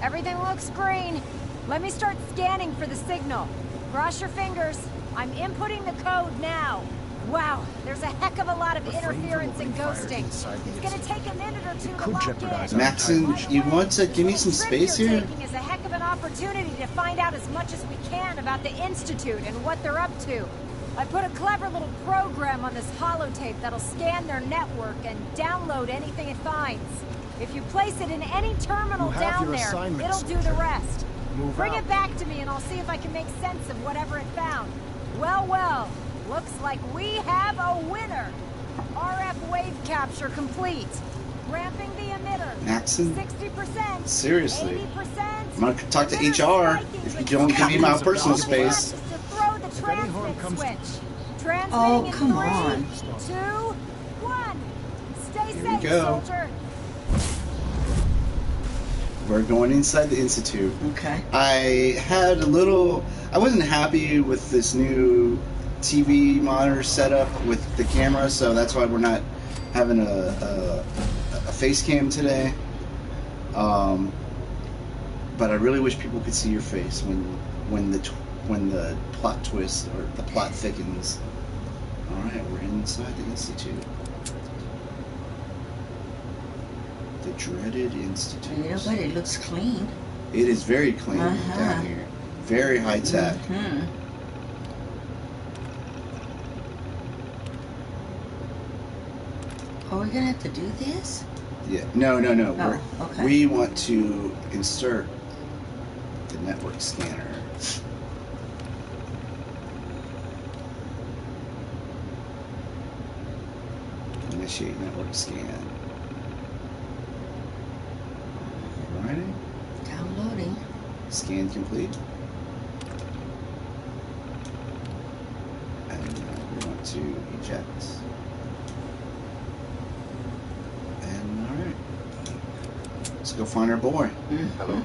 Everything looks green. Let me start scanning for the signal. Cross your fingers. I'm inputting the code now. Wow, there's a heck of a lot of interference and ghosting. It's gonna take a minute or two to lock in. Maxine, you want to give me some space here? Taking is a heck of an opportunity to find out as much as we can about the Institute and what they're up to. I put a clever little program on this holotape that'll scan their network and download anything it finds. If you place it in any terminal down there, it'll do the rest. Bring it back to me and I'll see if I can make sense of whatever it found. Well, well, looks like we have a winner. RF wave capture complete. Ramping the emitter. Maxine? 60%. Seriously. 80%. I'm gonna talk to HR if you don't give me my personal space. Throw the transmit switch. Transmitting Oh, in come on. 3, 2, 1. Stay Here we safe, go. soldier. We're going inside the Institute. Okay. I wasn't happy with this new TV monitor setup with the camera, so that's why we're not having a face cam today. But I really wish people could see your face when the plot twist or the plot thickens. All right, we're inside the Institute. The dreaded Institute. You know what? It looks clean. It is very clean down here. Very high tech. Are we gonna have to do this? Yeah. No. Oh, okay. We want to insert the network scanner. Initiate network scan. Alrighty. Downloading. Scan complete. And we want to eject. And alright. Let's go find our boy. Hello.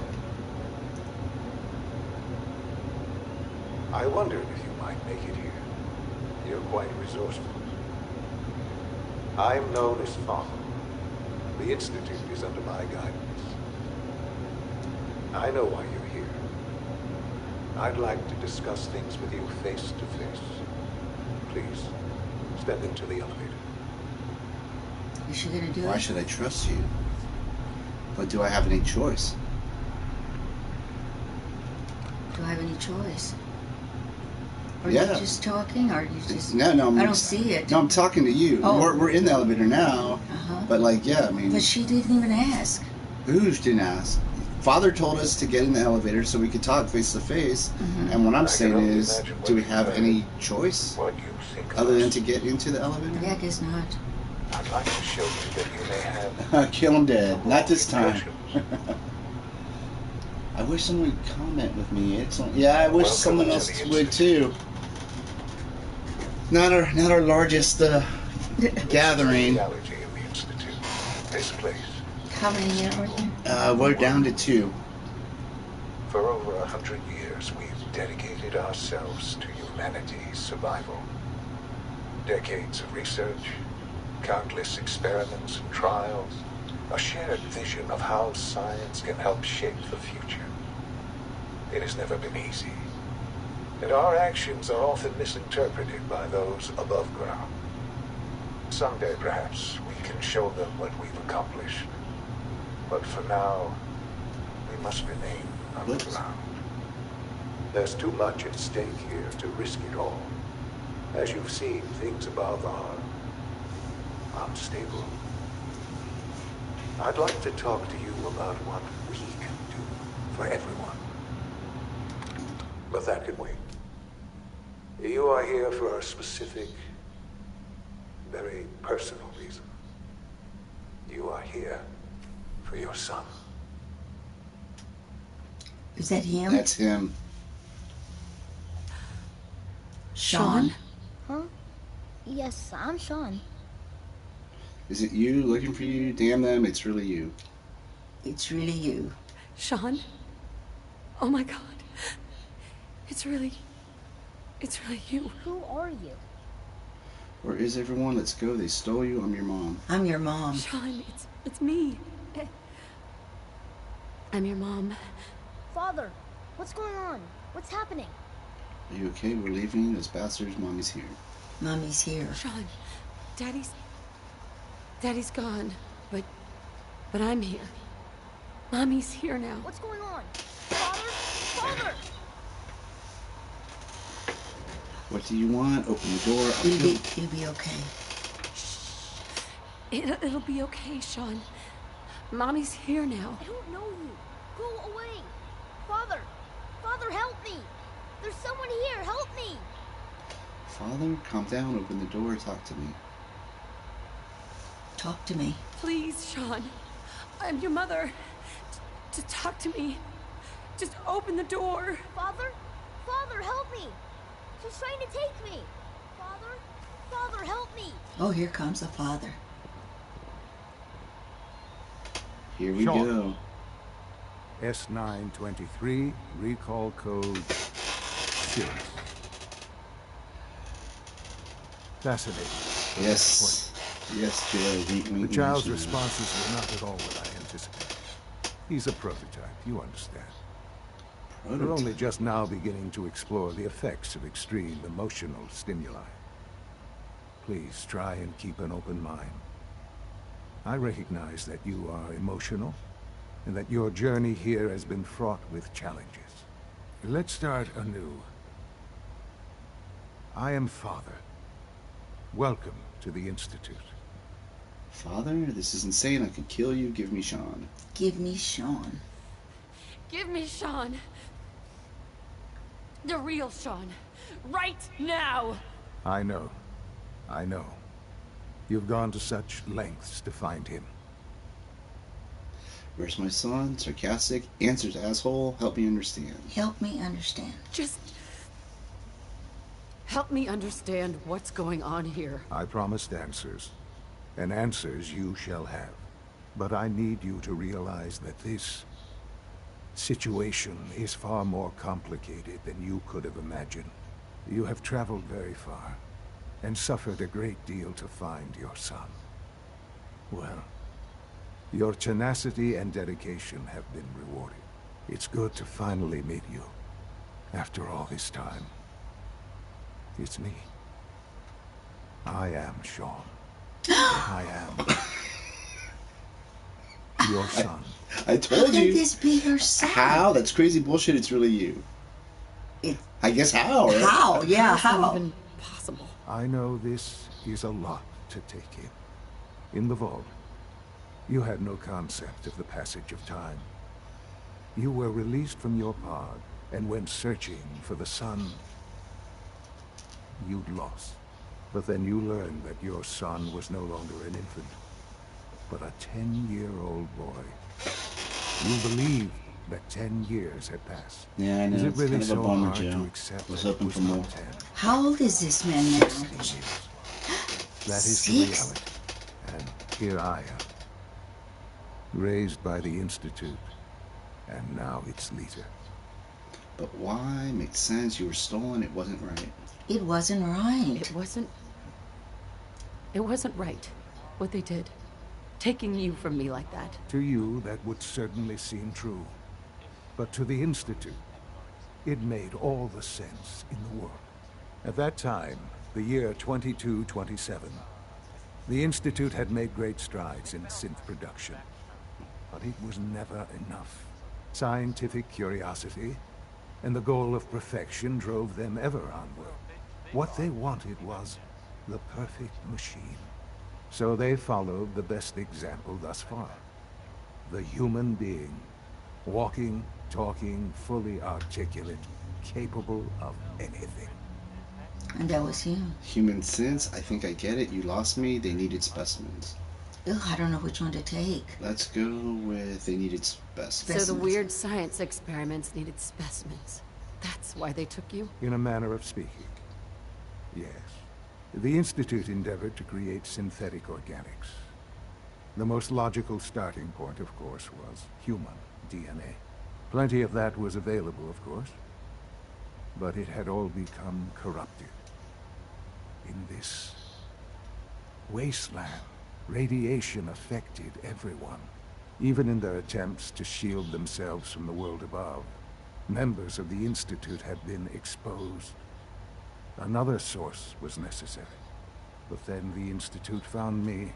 I wondered if you might make it here. You're quite resourceful. I'm known as Father. The Institute is under my guidance. I know why you're here. I'd like to discuss things with you face to face. Please, step into the elevator. Is she gonna do it? Why should I trust you? But do I have any choice? Do I have any choice? Are Yeah. you just talking, or are you just... No, I don't see it. No, I'm talking to you. Oh. We're in the elevator now. But like, yeah, I mean... But she didn't even ask. Who didn't ask? Father told us to get in the elevator so we could talk face to face. And what I'm saying is, do we have any choice other than to get into the elevator? Yeah, I guess not. I'd like to show you that you may have... Kill him dead. Not this time. I wish someone would comment with me. Yeah, I wish someone else would too. Not our largest gathering. This place. How many are there? We're down to 2. For over 100 years, we've dedicated ourselves to humanity's survival. Decades of research, countless experiments and trials, a shared vision of how science can help shape the future. It has never been easy, and our actions are often misinterpreted by those above ground. Someday, perhaps, we can show them what we've accomplished. But for now, we must remain underground. There's too much at stake here to risk it all. As you've seen, things above are unstable. I'd like to talk to you about what we can do for everyone. But that can wait. You are here for a specific, very personal reason. You are here for your son. Is that him? That's him. Sean? Huh? Yes, I'm Sean. Is it you looking for you? Damn them, it's really you. It's really you. Sean? Oh my god. It's really you. Who are you? Where is everyone? Let's go. They stole you. I'm your mom. I'm your mom. Sean, it's me. I'm your mom. Father, what's going on? What's happening? Are you okay? We're leaving. Those bastards. Mommy's here. Mommy's here. Sean, Daddy's gone, but I'm here. Mommy's here now. What's going on? Father! What do you want? Open the door. It'll be okay. It'll be okay, Sean. Mommy's here now. I don't know you. Go away. Father, help me. There's someone here. Help me. Father, calm down. Open the door. Talk to me. Talk to me. Please, Sean. I'm your mother. Just talk to me. Just open the door. Father, help me. She's trying to take me. Father, help me. Oh, here comes the father. Here we go. S923, recall code 6. Fascinating. Yes. Yes, Joe. The child's responses were not at all what I anticipated. He's a prototype, you understand. We're only just now beginning to explore the effects of extreme emotional stimuli. Please try and keep an open mind. I recognize that you are emotional, and that your journey here has been fraught with challenges. Let's start anew. I am Father. Welcome to the Institute. Father, this is insane. I could kill you. Give me Sean. Give me Sean. Give me Sean. The real Sean. Right now! I know. I know. You've gone to such lengths to find him. Where's my son? Sarcastic. Answers, asshole. Help me understand. Help me understand. Just... help me understand what's going on here. I promised answers. And answers you shall have. But I need you to realize that this situation is far more complicated than you could have imagined. You have traveled very far, and suffered a great deal to find your son. Well, your tenacity and dedication have been rewarded. It's good to finally meet you, after all this time. It's me. I am Sean. I am your son. I told you. How can this be your son? How? That's crazy bullshit. It's really you. I guess how, right? How? Yeah, how? Even possible. I know this is a lot to take in. In the vault, you had no concept of the passage of time. You were released from your pod and went searching for the son you'd lost. But then you learned that your son was no longer an infant, but a 10-year-old boy. You believed that 10 years had passed. Yeah, I know. Is it It's really kind of a so bummer, hard Joe. to accept Was that hoping it for was more. not 10? How old is this man now? 60 years. That is 6? the reality. And here I am, raised by the Institute, and now its leader. But why? Makes sense. You were stolen. It wasn't right. It wasn't right. It wasn't right, what they did. Taking you from me like that. To you, that would certainly seem true. But to the Institute, it made all the sense in the world. At that time, the year 2227, the Institute had made great strides in synth production. But it was never enough. Scientific curiosity and the goal of perfection drove them ever onward. What they wanted was the perfect machine. So they followed the best example thus far. The human being. Walking, talking, fully articulate, capable of anything. And that was him. Human sense. I think I get it. You lost me. They needed specimens. Ugh, I don't know which one to take. Let's go with they needed specimens. So the weird science experiments needed specimens. That's why they took you? In a manner of speaking. Yes. The Institute endeavored to create synthetic organics. The most logical starting point, of course, was human DNA. Plenty of that was available, of course. But it had all become corrupted. In this wasteland, radiation affected everyone. Even in their attempts to shield themselves from the world above, members of the Institute had been exposed. Another source was necessary. But then the Institute found me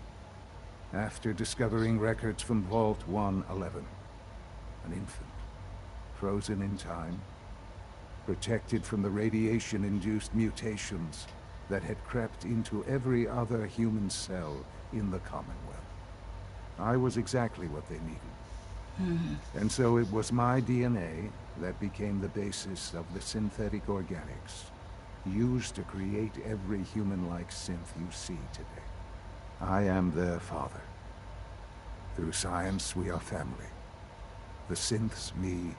after discovering records from Vault 111. An infant, frozen in time, protected from the radiation-induced mutations that had crept into every other human cell in the Commonwealth. I was exactly what they needed. And so it was my DNA that became the basis of the synthetic organics used to create every human-like synth you see today. I am their father. Through science, we are family. The synths, me,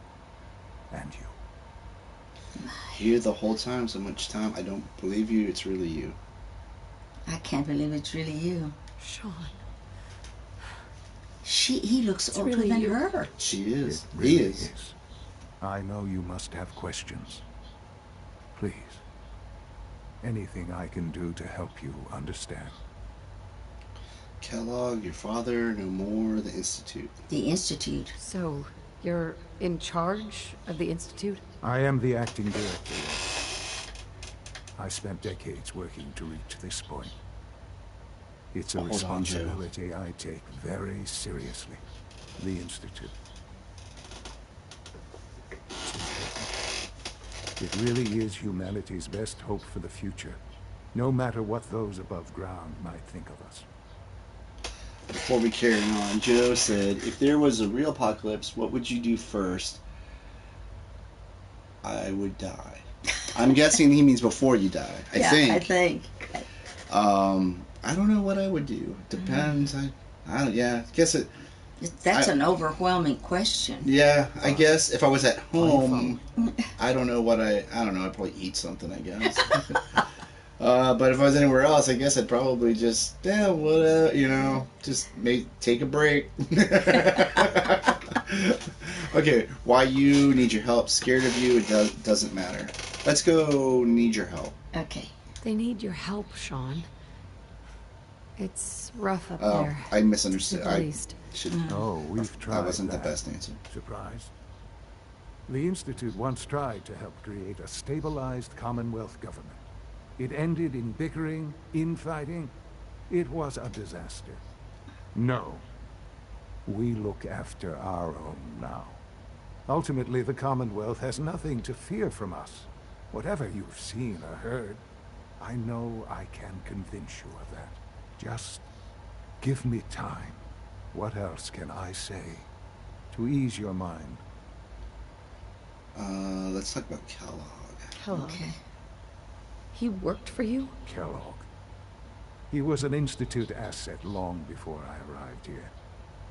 and you. Here the whole time, so much time. I don't believe you. It's really you. I can't believe it's really you. Sean. He looks It's older really than you. her. She is. It really He is. I know you must have questions. Please, anything I can do to help you understand. Kellogg, your father, no more, the Institute. The Institute. So, you're in charge of the Institute? I am the acting director. I spent decades working to reach this point. It's a responsibility I take very seriously. The Institute. It really is humanity's best hope for the future, no matter what those above ground might think of us. Before we carry on, Joe said, if there was a real apocalypse, what would you do first? I would die. I'm guessing he means before you die. I think. I don't know what I would do. Depends. I don't. Yeah. I guess it. That's an overwhelming question. Yeah. I guess if I was at home, I don't know what I don't know. I'd probably eat something. I guess. But if I was anywhere else, I guess I'd probably just whatever. You know, just take a break. Okay. Why you need your help? Scared of you? It doesn't matter. Let's go. Need your help. Okay. They need your help, Sean. It's rough up there. I misunderstood. At least. We've tried. That wasn't the best answer. Surprised? The Institute once tried to help create a stabilized Commonwealth government. It ended in bickering, infighting. It was a disaster. No. We look after our own now. Ultimately, the Commonwealth has nothing to fear from us. Whatever you've seen or heard, I know I can convince you of that. Just give me time. What else can I say to ease your mind? Let's talk about Kellogg. Kellogg. Okay. He worked for you? Kellogg. He was an Institute asset long before I arrived here.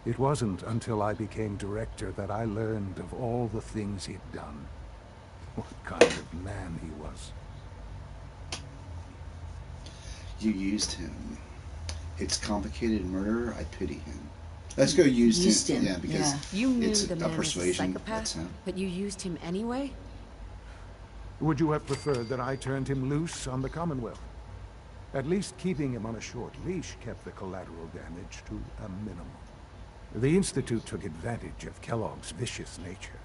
It wasn't until I became director that I learned of all the things he'd done. What kind of man he was. You used him. It's complicated murder. I pity him. Let's go used him. Yeah, because you knew it's the a man persuasion. Was a psychopath, but you used him anyway? Would you have preferred that I turned him loose on the Commonwealth? At least keeping him on a short leash kept the collateral damage to a minimum. The Institute took advantage of Kellogg's vicious nature.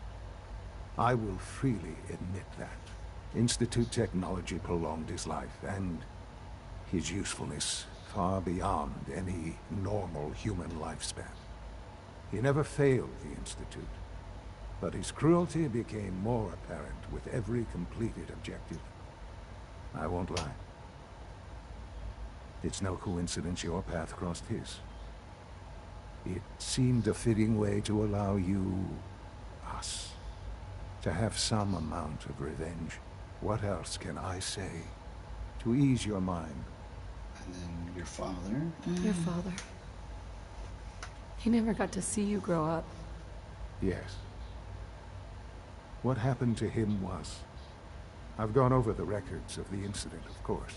I will freely admit that. Institute technology prolonged his life, and his usefulness far beyond any normal human lifespan. He never failed the Institute, but his cruelty became more apparent with every completed objective. I won't lie. It's no coincidence your path crossed his. It seemed a fitting way to allow you, us, to have some amount of revenge. What else can I say to ease your mind? And then your father? Your father. He never got to see you grow up. Yes. What happened to him was... I've gone over the records of the incident, of course.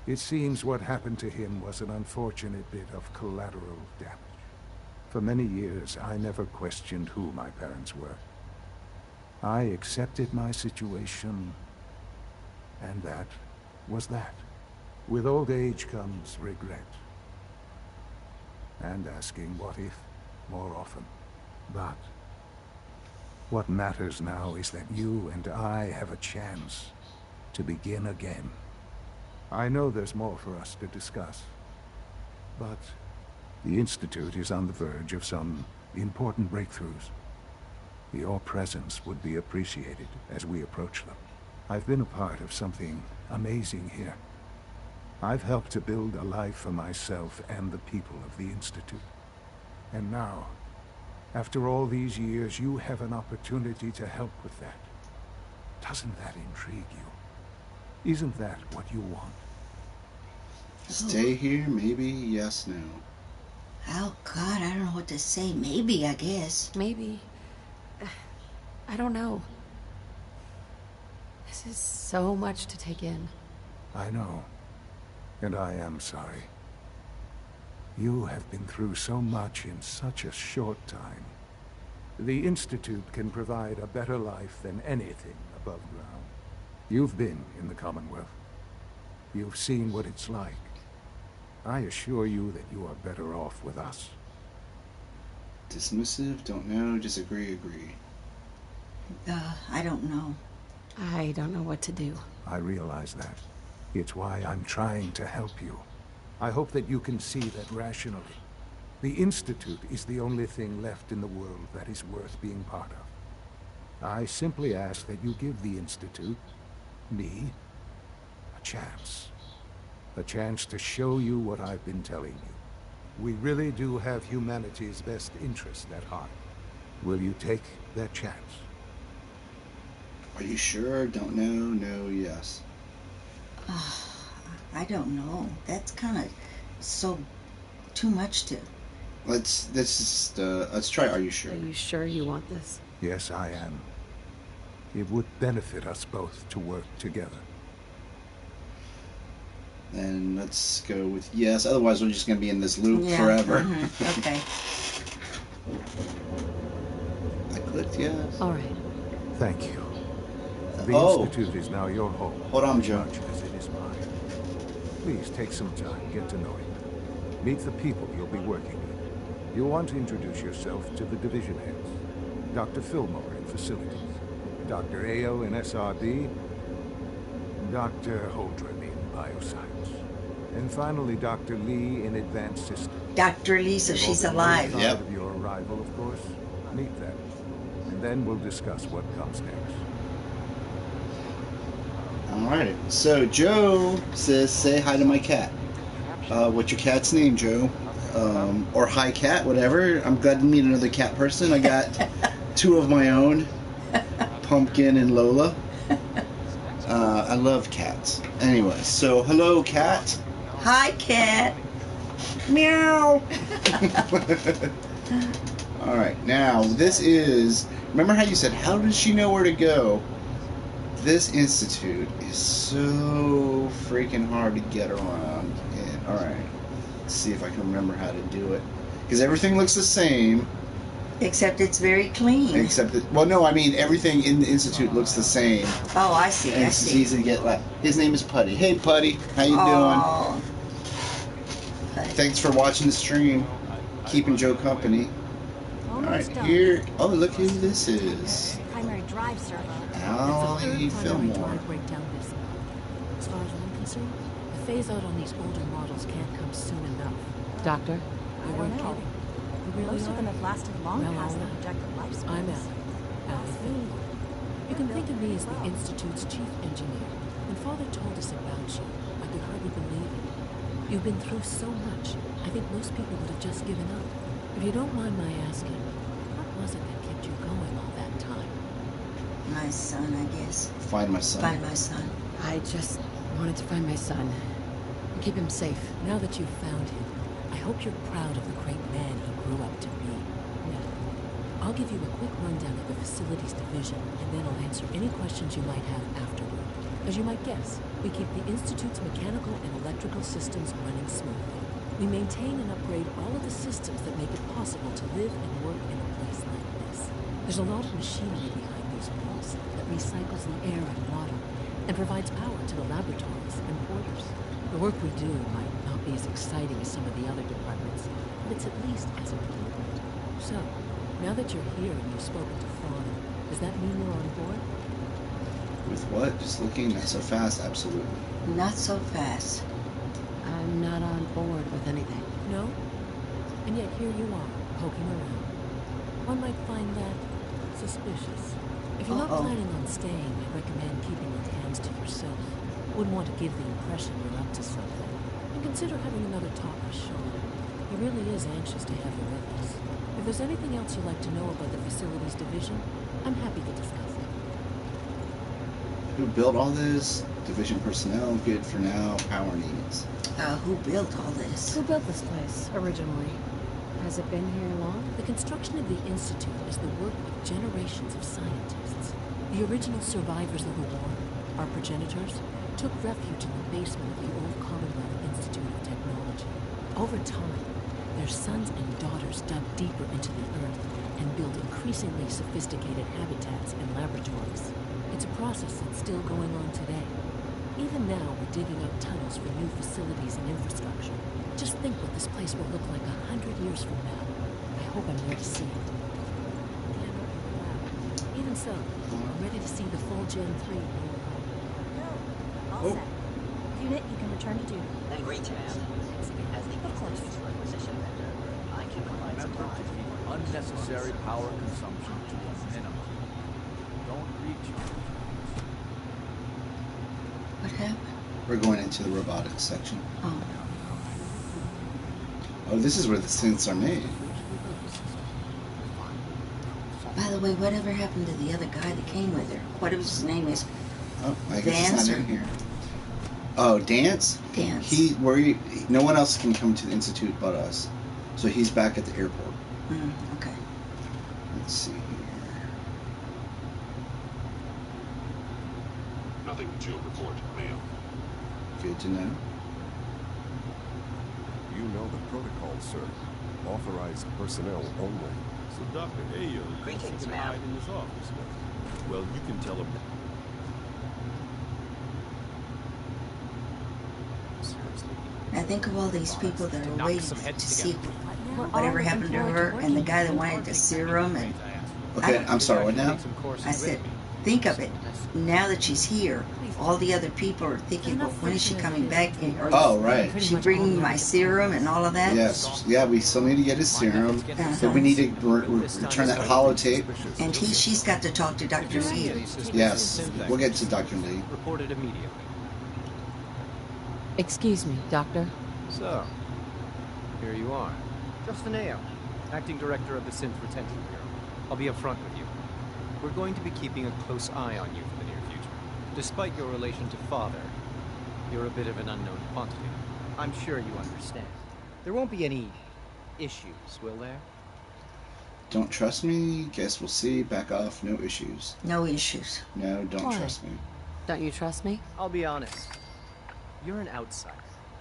It seems what happened to him was an unfortunate bit of collateral damage. For many years, I never questioned who my parents were. I accepted my situation, and that was that. With old age comes regret. And asking what if more often. But what matters now is that you and I have a chance to begin again. I know there's more for us to discuss, but the Institute is on the verge of some important breakthroughs. Your presence would be appreciated as we approach them. I've been a part of something amazing here. I've helped to build a life for myself and the people of the Institute. And now, after all these years, you have an opportunity to help with that. Doesn't that intrigue you? Isn't that what you want? Stay here, maybe, yes, no. Oh, God, I don't know what to say. Maybe, I guess. Maybe. I don't know. This is so much to take in. I know. And I am sorry. You have been through so much in such a short time. The Institute can provide a better life than anything above ground. You've been in the Commonwealth. You've seen what it's like. I assure you that you are better off with us. Dismissive, don't know, disagree, agree. I don't know. I don't know what to do. I realize that. It's why I'm trying to help you. I hope that you can see that rationally. The Institute is the only thing left in the world that is worth being part of. I simply ask that you give the Institute, me, a chance. A chance to show you what I've been telling you. We really do have humanity's best interest at heart. Will you take that chance? Are you sure? Don't know? No, yes. I don't know. That's kind of so too much to... Let's try. Are you sure? Are you sure you want this? Yes, I am. It would benefit us both to work together. Then let's go with yes. Otherwise, we're just going to be in this loop forever. Mm-hmm. Okay. I clicked yes. All right. Thank you. The Institute is now your home. Hold on, Joe. As much as it is mine. Please take some time, get to know him. Meet the people you'll be working with. You'll want to introduce yourself to the division heads. Dr. Fillmore in facilities, Dr. Ao in SRB, Dr. Holdren in bioscience, and finally Dr. Lee in advanced systems. Dr. Lee, so she's alive. Yep. Of your arrival, of course. Meet them, and then we'll discuss what comes next. Alright, so Joe says, say hi to my cat. What's your cat's name, Joe? Or hi cat, whatever. I'm glad to meet another cat person. I got two of my own, Pumpkin and Lola. I love cats. Anyway, so hello cat. Hi cat. Meow. Alright, now this is, remember how you said, how does she know where to go? This institute is so freaking hard to get around. And, alright, let's see if I can remember how to do it. Because everything looks the same. Except it's very clean. Except that, well, no, I mean, everything in the institute looks the same. Oh, I see, and it's easy to get left. His name is Putty. Hey, Putty, how you doing? Thanks for watching the stream. Keeping Joe company. Alright, here, oh, look who this is. Primary drive servo. Allie Fillmore. Breakdown this month. As far as I'm concerned, the phase out on these older models can't come soon enough. Doctor? You weren't kidding. You really Most of them have lasted long past their projected lifespans. I'm Allie Fillmore. You can think of me as the Institute's chief engineer. When Father told us about you, I could hardly believe it. You've been through so much, I think most people would have just given up. If you don't mind my asking, what was it that kept you going all that time? My son, I guess. Find my son. Find my son. I just wanted to find my son. And keep him safe. Now that you've found him, I hope you're proud of the great man he grew up to be. Now, I'll give you a quick rundown of the Facilities Division, and then I'll answer any questions you might have afterward. As you might guess, we keep the Institute's mechanical and electrical systems running smoothly. We maintain and upgrade all of the systems that make it possible to live and work in a place like this. There's a lot of machinery behind these walls that recycles the air and water and provides power to the laboratories and porters. The work we do might not be as exciting as some of the other departments, but it's at least as important. So, now that you're here and you've spoken to Father, does that mean you're on board? With what? Just looking? Not so fast? Absolutely. Not so fast. I'm not on board with anything. No? And yet here you are, poking around. One might find that suspicious. If you're not planning on staying, I recommend keeping your hands to yourself. Wouldn't want to give the impression you're up to something. And consider having another talk with Sean. He really is anxious to have you with us. If there's anything else you'd like to know about the Facilities Division, I'm happy to discuss it. Who built all this? Division personnel, good for now. Power needs. Who built all this? Who built this place, originally? Has it been here long? The construction of the Institute is the work of generations of scientists. The original survivors of the war, our progenitors, took refuge in the basement of the old Commonwealth Institute of Technology. Over time, their sons and daughters dug deeper into the earth and built increasingly sophisticated habitats and laboratories. It's a process that's still going on today. Even now, we're digging out tunnels for new facilities and infrastructure. Just think what this place will look like 100 years from now. I hope I'm there to see it. Even so, I'm ready to see the full Gen 3. All set. Unit, you can return to duty. Great, ma'am. As the Institute's requisition vendor, I can provide Remember to keep unnecessary power consumption to a minimum. Don't reach. What happened? We're going into the robotics section. Oh. Oh, this is where the synths are made. By the way, whatever happened to the other guy that came with her? Whatever his name is. Oh, I guess Dance he's not in here. Oh, Dance? Dance. No one else can come to the Institute but us. So he's back at the airport. Okay. Let's see here. Nothing to report, ma'am. Good to know. You know the protocol, sir. Authorized personnel only. So Dr. Ayo Greetings, can ma'am. hide in his office now. Well, you can tell him. I think of all these people that are waiting to see whatever happened to her, and the guy that wanted the serum, and Okay, I'm sorry, what now? I said, think of it. Now that she's here, all the other people are thinking, well, when is she coming back? Or Oh, right. is she bringing my serum and all of that? Yes. Yeah, we still need to get his serum. Then we need to return that holotape. And she's got to talk to Dr. Lee. Yes. We'll get to Dr. Lee. Reported immediately. Excuse me, Doctor. So, here you are. Justin Ayo, Acting Director of the Synth Retention Bureau. I'll be upfront with you. We're going to be keeping a close eye on you for the near future. Despite your relation to Father, you're a bit of an unknown quantity. I'm sure you understand. There won't be any issues, will there? Don't trust me? Guess we'll see. Back off. No issues. No issues. No, don't Why? trust me. Don't you trust me? I'll be honest. You're an outsider.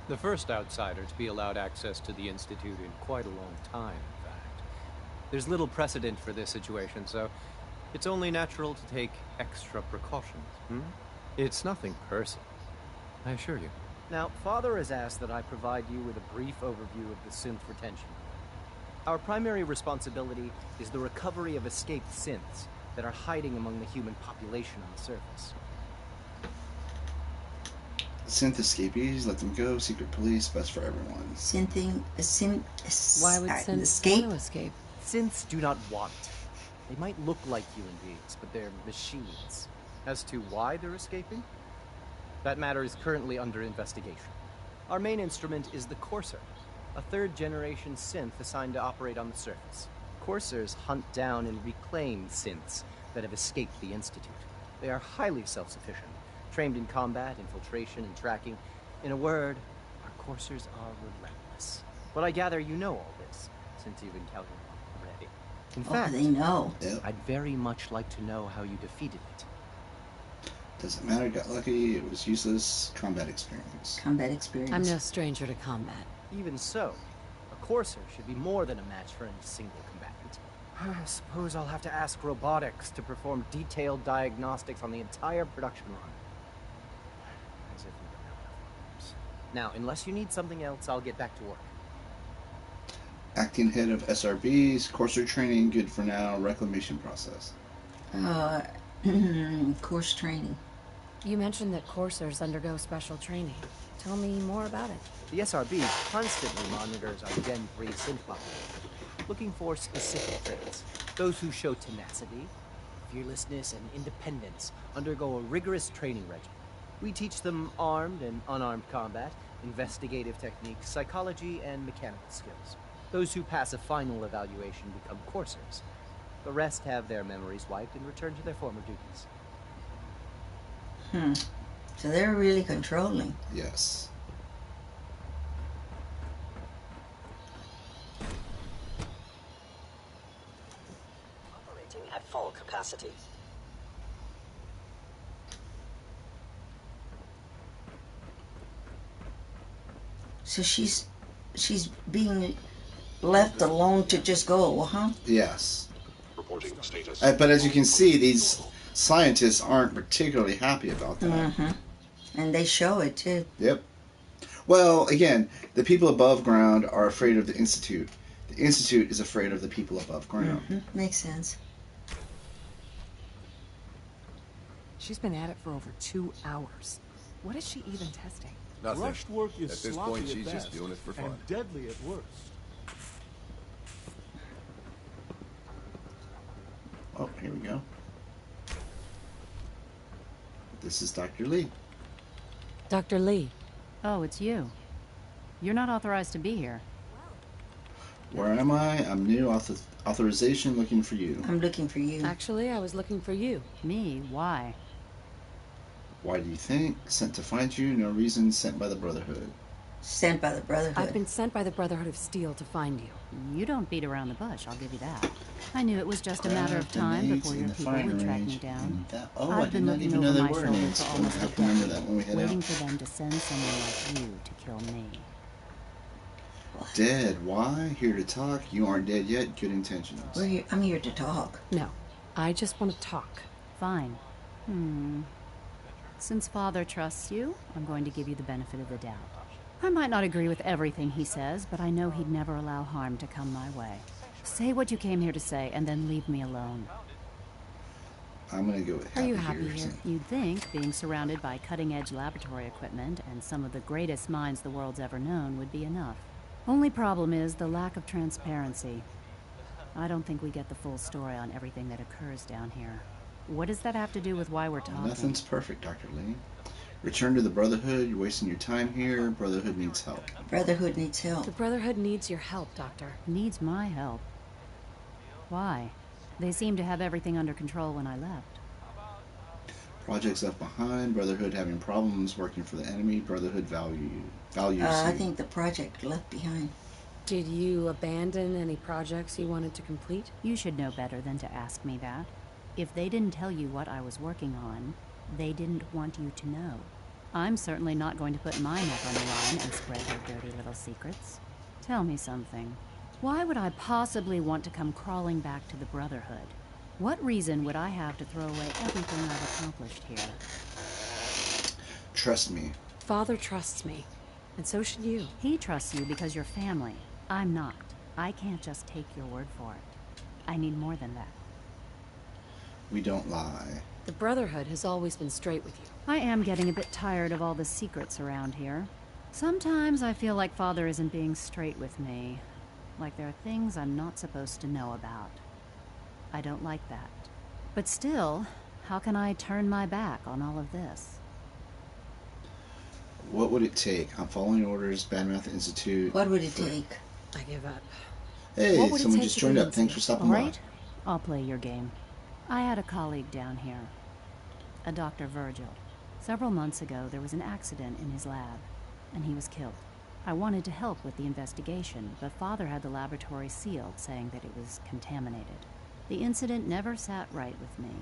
The first outsider to be allowed access to the Institute in quite a long time, in fact. There's little precedent for this situation, so it's only natural to take extra precautions. It's nothing personal, I assure you. Now, Father has asked that I provide you with a brief overview of the synth retention. Our primary responsibility is the recovery of escaped synths that are hiding among the human population on the surface. Synth escapees, let them go. Secret police, best for everyone. Why would synths escape? want to escape? Synths do not want. They might look like human beings, but they're machines. As to why they're escaping, that matter is currently under investigation. Our main instrument is the Courser, a third-generation synth assigned to operate on the surface. Coursers hunt down and reclaim synths that have escaped the Institute. They are highly self-sufficient, trained in combat, infiltration, and tracking. In a word, our Coursers are relentless. But I gather you know all this, since you've encountered one already. In fact, they know. I'd very much like to know how you defeated it. Doesn't matter, got lucky, it was useless. Combat experience. Combat experience. I'm no stranger to combat. Even so, a Courser should be more than a match for any single combatant. I suppose I'll have to ask robotics to perform detailed diagnostics on the entire production run. As if we don't have enough problems. Now, unless you need something else, I'll get back to work. Acting head of SRBs, Courser training, good for now. Reclamation process. Course training. You mentioned that coursers undergo special training. Tell me more about it. The SRB constantly monitors our Gen 3 synth population, looking for specific traits. Those who show tenacity, fearlessness, and independence undergo a rigorous training regimen. We teach them armed and unarmed combat, investigative techniques, psychology, and mechanical skills. Those who pass a final evaluation become coursers. The rest have their memories wiped and return to their former duties. So they're really controlling. Yes. Operating at full capacity. So she's being left alone to just go, huh? Yes. Reporting status. But as you can see, these scientists aren't particularly happy about that. And they show it, too. Yep. Well, again, the people above ground are afraid of the Institute. The Institute is afraid of the people above ground. Mm-hmm. Makes sense. She's been at it for over 2 hours. What is she even testing? Nothing. Rushed work is At this sloppy point, at she's just best doing it for fun. and deadly at worst. Oh, here we go. This is Dr. Lee. Dr. Lee. Oh, it's you. You're not authorized to be here. Where am I? I'm new. Authorization looking for you. I'm looking for you. Actually, I was looking for you. Me? Why? Why do you think? Sent to find you? No reason. Sent by the Brotherhood. Sent by the Brotherhood. I've been sent by the Brotherhood of Steel to find you. You don't beat around the bush, I'll give you that. I knew it was just a matter of time before your people would track me down. I did not even know they were nades. For almost I have to remember that when we head waiting out. for them to send someone like you to kill me. Dead. Why? Here to talk. You aren't dead yet. Good intentions. I'm here to talk. No, I just want to talk. Fine. Since Father trusts you, I'm going to give you the benefit of the doubt. I might not agree with everything he says, but I know he'd never allow harm to come my way. Say what you came here to say, and then leave me alone. I'm gonna go with happy. Are you happy here? You'd think being surrounded by cutting-edge laboratory equipment and some of the greatest minds the world's ever known would be enough. Only problem is the lack of transparency. I don't think we get the full story on everything that occurs down here. What does that have to do with why we're talking? Nothing's perfect, Dr. Lee. Return to the Brotherhood. You're wasting your time here. Brotherhood needs help. Brotherhood needs help. The Brotherhood needs your help, Doctor. Needs my help. Why? They seemed to have everything under control when I left. Projects left behind. Brotherhood having problems working for the enemy. Brotherhood values I think the project left behind. Did you abandon any projects you wanted to complete? You should know better than to ask me that. If they didn't tell you what I was working on, they didn't want you to know. I'm certainly not going to put my neck on the line and spread their dirty little secrets. Tell me something. Why would I possibly want to come crawling back to the Brotherhood? What reason would I have to throw away everything I've accomplished here? Trust me. Father trusts me, and so should you. He trusts you because you're family. I'm not. I can't just take your word for it. I need more than that. We don't lie. The Brotherhood has always been straight with you. I am getting a bit tired of all the secrets around here. Sometimes I feel like Father isn't being straight with me. Like there are things I'm not supposed to know about. I don't like that. But still, how can I turn my back on all of this? What would it take? I'm following orders. Badmouth Institute. What would it take? I give up. Hey, someone just joined up. Thanks for stopping by. All right, I'll play your game. I had a colleague down here, a Dr. Virgil. Several months ago, there was an accident in his lab, and he was killed. I wanted to help with the investigation, but Father had the laboratory sealed, saying that it was contaminated. The incident never sat right with me.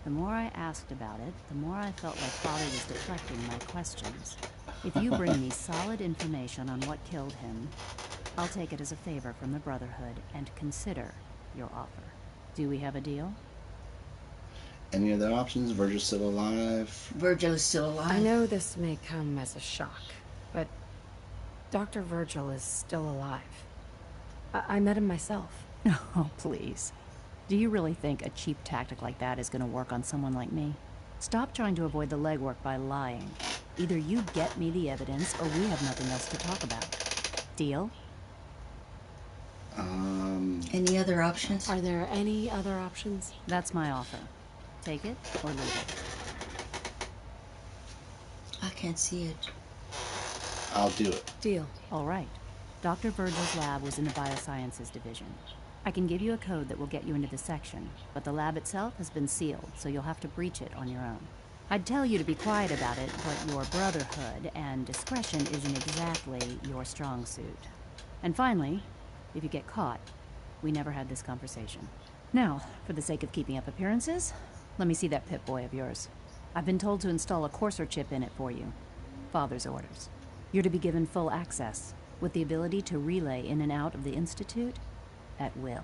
The more I asked about it, the more I felt like Father was deflecting my questions. If you bring me solid information on what killed him, I'll take it as a favor from the Brotherhood and consider your offer. Do we have a deal? Any other options? Virgil's still alive? Virgil is still alive. I know this may come as a shock, but Dr. Virgil is still alive. I met him myself. Oh, please. Do you really think a cheap tactic like that is going to work on someone like me? Stop trying to avoid the legwork by lying. Either you get me the evidence, or we have nothing else to talk about. Deal? Any other options? Are there any other options? That's my offer. Take it or leave it. I can't see it. I'll do it. Deal. All right. Dr. Virgil's lab was in the Biosciences Division. I can give you a code that will get you into the section, but the lab itself has been sealed, so you'll have to breach it on your own. I'd tell you to be quiet about it, but your Brotherhood and discretion isn't exactly your strong suit. And finally, if you get caught, we never had this conversation. Now, for the sake of keeping up appearances, let me see that Pip-Boy of yours. I've been told to install a Courser chip in it for you. Father's orders. You're to be given full access, with the ability to relay in and out of the Institute at will.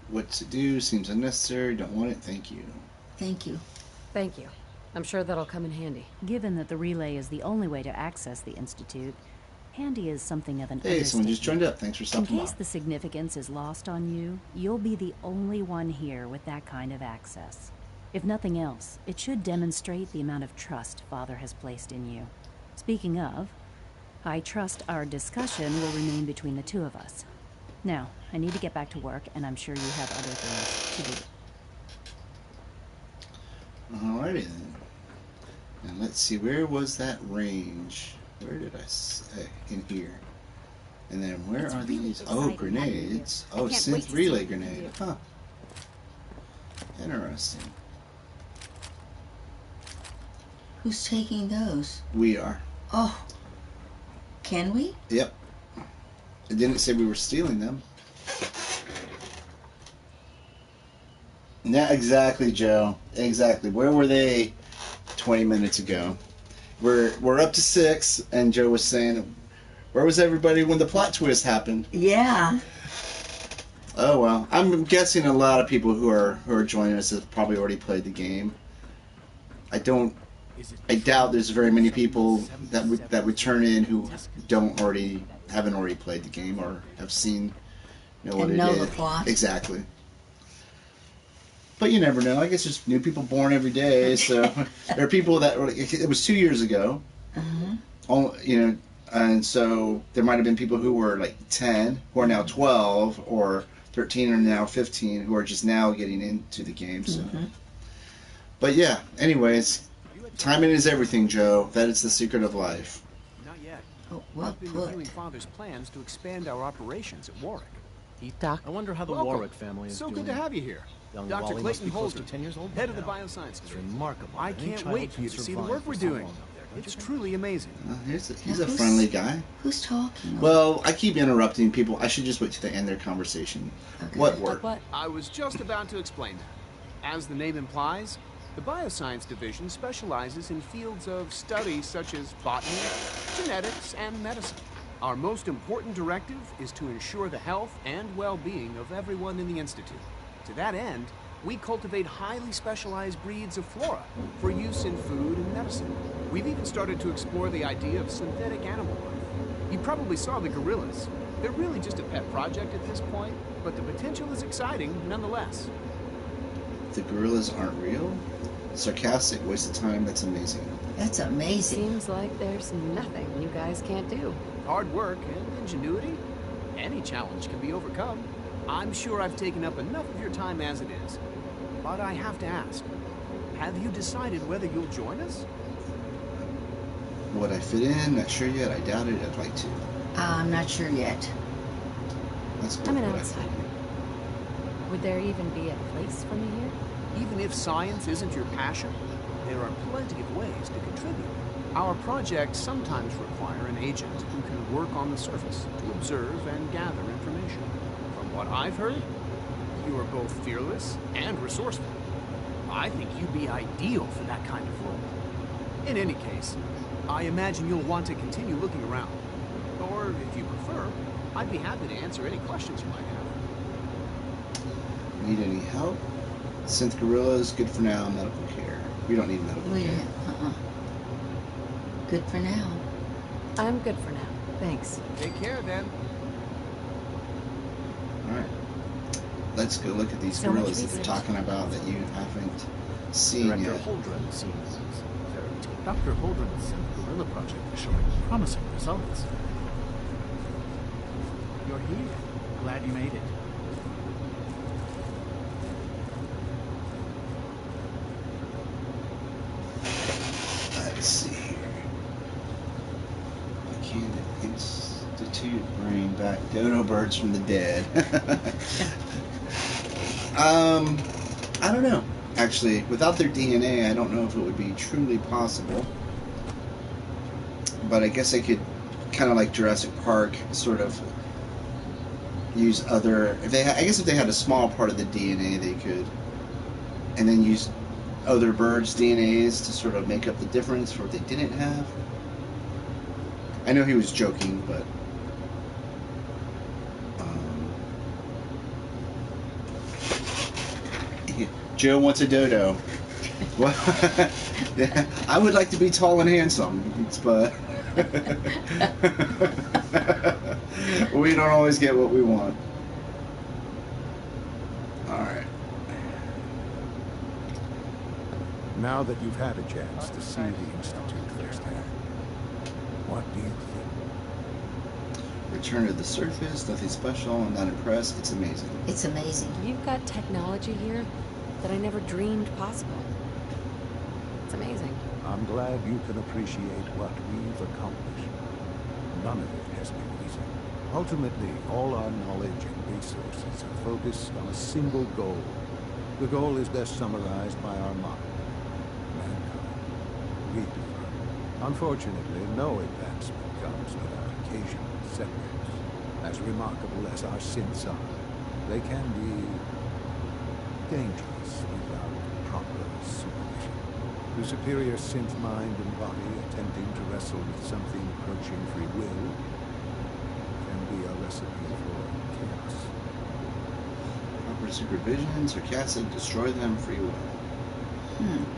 What to do? Seems unnecessary. Don't want it. Thank you. Thank you. Thank you. I'm sure that'll come in handy. Given that the relay is the only way to access the Institute, handy is something of an Hey, someone just joined up. Thanks for stopping by. In case the significance is lost on you, you'll be the only one here with that kind of access. If nothing else, it should demonstrate the amount of trust Father has placed in you. Speaking of, I trust our discussion will remain between the two of us. Now, I need to get back to work, and I'm sure you have other things to do. Alrighty then. And let's see, where was that range? Where did I say? In here. And then where are these? Oh, grenades. Oh, synth relay grenade. Huh. Interesting. Who's taking those? We are. Oh. Can we? Yep. It didn't say we were stealing them. Yeah, exactly, Joe. Exactly. Where were they 20 minutes ago? We're up to 6, and Joe was saying, where was everybody when the plot twist happened? Yeah. Oh well. I'm guessing a lot of people who are joining us have probably already played the game. I doubt there's very many people that would turn in who haven't already played the game or have seen what it is. The plot. Exactly. But you never know. I guess there's new people born every day. So there are people that it was 2 years ago. And so there might have been people who were like 10 who are now 12 or 13 or now 15 who are just now getting into the game. So. But yeah. Anyways, timing is everything, Joe. That is the secret of life. Not yet. Oh, well I've been put. reviewing Father's plans to expand our operations at Warwick. Doc, I wonder how the Welcome. Warwick family is so doing. good to have you here. Young Dr. Wally must Clayton be close Holden, to 10 years old head by of the now. bioscience It's division. remarkable. I that any can't child wait for you can to see the survive work for we're so doing. long up there, don't It's you? truly amazing. He's a friendly guy. Who's talking? Well, I keep interrupting people. I should just wait till they end their conversation. Okay. What work? I was just about to explain that. As the name implies, the Bioscience Division specializes in fields of study such as botany, genetics, and medicine. Our most important directive is to ensure the health and well-being of everyone in the Institute. To that end, we cultivate highly specialized breeds of flora for use in food and medicine. We've even started to explore the idea of synthetic animal life. You probably saw the gorillas. They're really just a pet project at this point, but the potential is exciting nonetheless. The gorillas aren't real? Sarcastic, waste of time, that's amazing. That's amazing. Seems like there's nothing you guys can't do. Hard work and ingenuity, any challenge can be overcome. I'm sure I've taken up enough of your time as it is. But I have to ask, have you decided whether you'll join us? Would I fit in? Not sure yet. I doubt it. I'd like to. I'm not sure yet. That's good. I'm an outsider. Would there even be a place for me here? Even if science isn't your passion, there are plenty of ways to contribute. Our projects sometimes require an agent who can work on the surface to observe and gather information. From what I've heard, you are both fearless and resourceful. I think you'd be ideal for that kind of role. In any case, I imagine you'll want to continue looking around. Or, if you prefer, I'd be happy to answer any questions you might have. Need any help? Synth gorillas, good for now. Medical care. We don't need medical care. Good for now. I'm good for now. Thanks. Take care, then. Alright. Let's go look at these gorillas that they're talking about that you haven't seen Director yet. Holdren seems very taken. Dr. Holdren's Synth Gorilla project is showing promising results. You're here. Glad you made it. Let's see here. I can't institute bring back dodo birds from the dead. I don't know. Actually, without their DNA, I don't know if it would be truly possible. But I guess I could, kind of like Jurassic Park, sort of use other. I guess if they had a small part of the DNA, they could, and then use other birds' DNAs to sort of make up the difference for what they didn't have. I know he was joking, but Joe wants a dodo. Well, yeah, I would like to be tall and handsome, but we don't always get what we want. Alright. Now that you've had a chance to see the Institute firsthand, what do you think? Return to the surface, nothing special, I'm not impressed. It's amazing. It's amazing. You've got technology here that I never dreamed possible. It's amazing. I'm glad you can appreciate what we've accomplished. None of it has been easy. Ultimately, all our knowledge and resources are focused on a single goal. The goal is best summarized by our motto: mankind redefined. Unfortunately, no advancement comes without occasional setbacks. As remarkable as our synths are, they can be dangerous without proper supervision. The superior synth mind and body attempting to wrestle with something approaching free will can be a recipe for chaos. Proper supervision, sarcastic, destroy them, free will.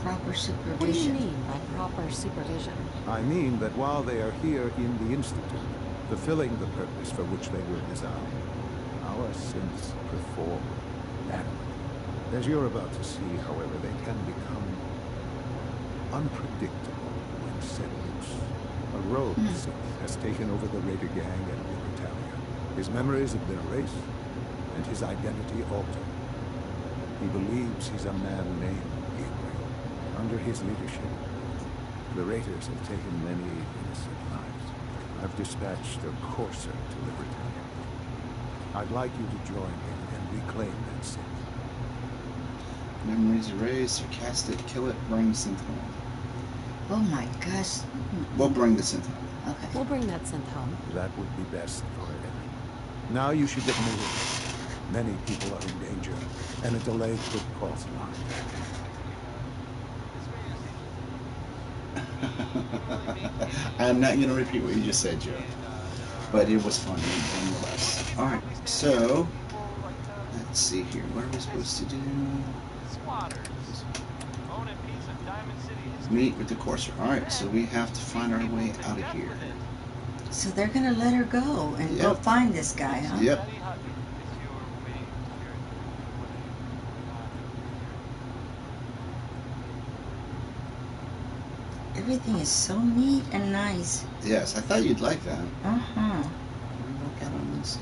Proper supervision. What do you mean by proper supervision? I mean that while they are here in the Institute, fulfilling the purpose for which they were designed, our synths perform admirably. As you're about to see, however, they can become unpredictable when set loose. A rogue synth has taken over the Raider gang at Libertalia. His memories have been erased, and his identity altered. He believes he's a man named Gabriel. Under his leadership, the Raiders have taken many innocent lives. I've dispatched a courser to Libertalia. I'd like you to join him and reclaim that synth. Memories erased, sarcastic, kill it, bring the synth home. Oh my gosh. We'll bring the synth home. Okay. We'll bring that synth home. That would be best for everyone. Now you should get moving. Many people are in danger, and a delay could cause harm. I'm not going to repeat what you just said, Joe. But it was funny nonetheless. Alright, so let's see here. What are we supposed to do? Meet with the courser. Alright, so we have to find our way out of here. So they're gonna let her go and go find this guy, huh? Yep. Everything is so neat and nice. Yes, I thought you'd like that. Uh-huh. Look out on this,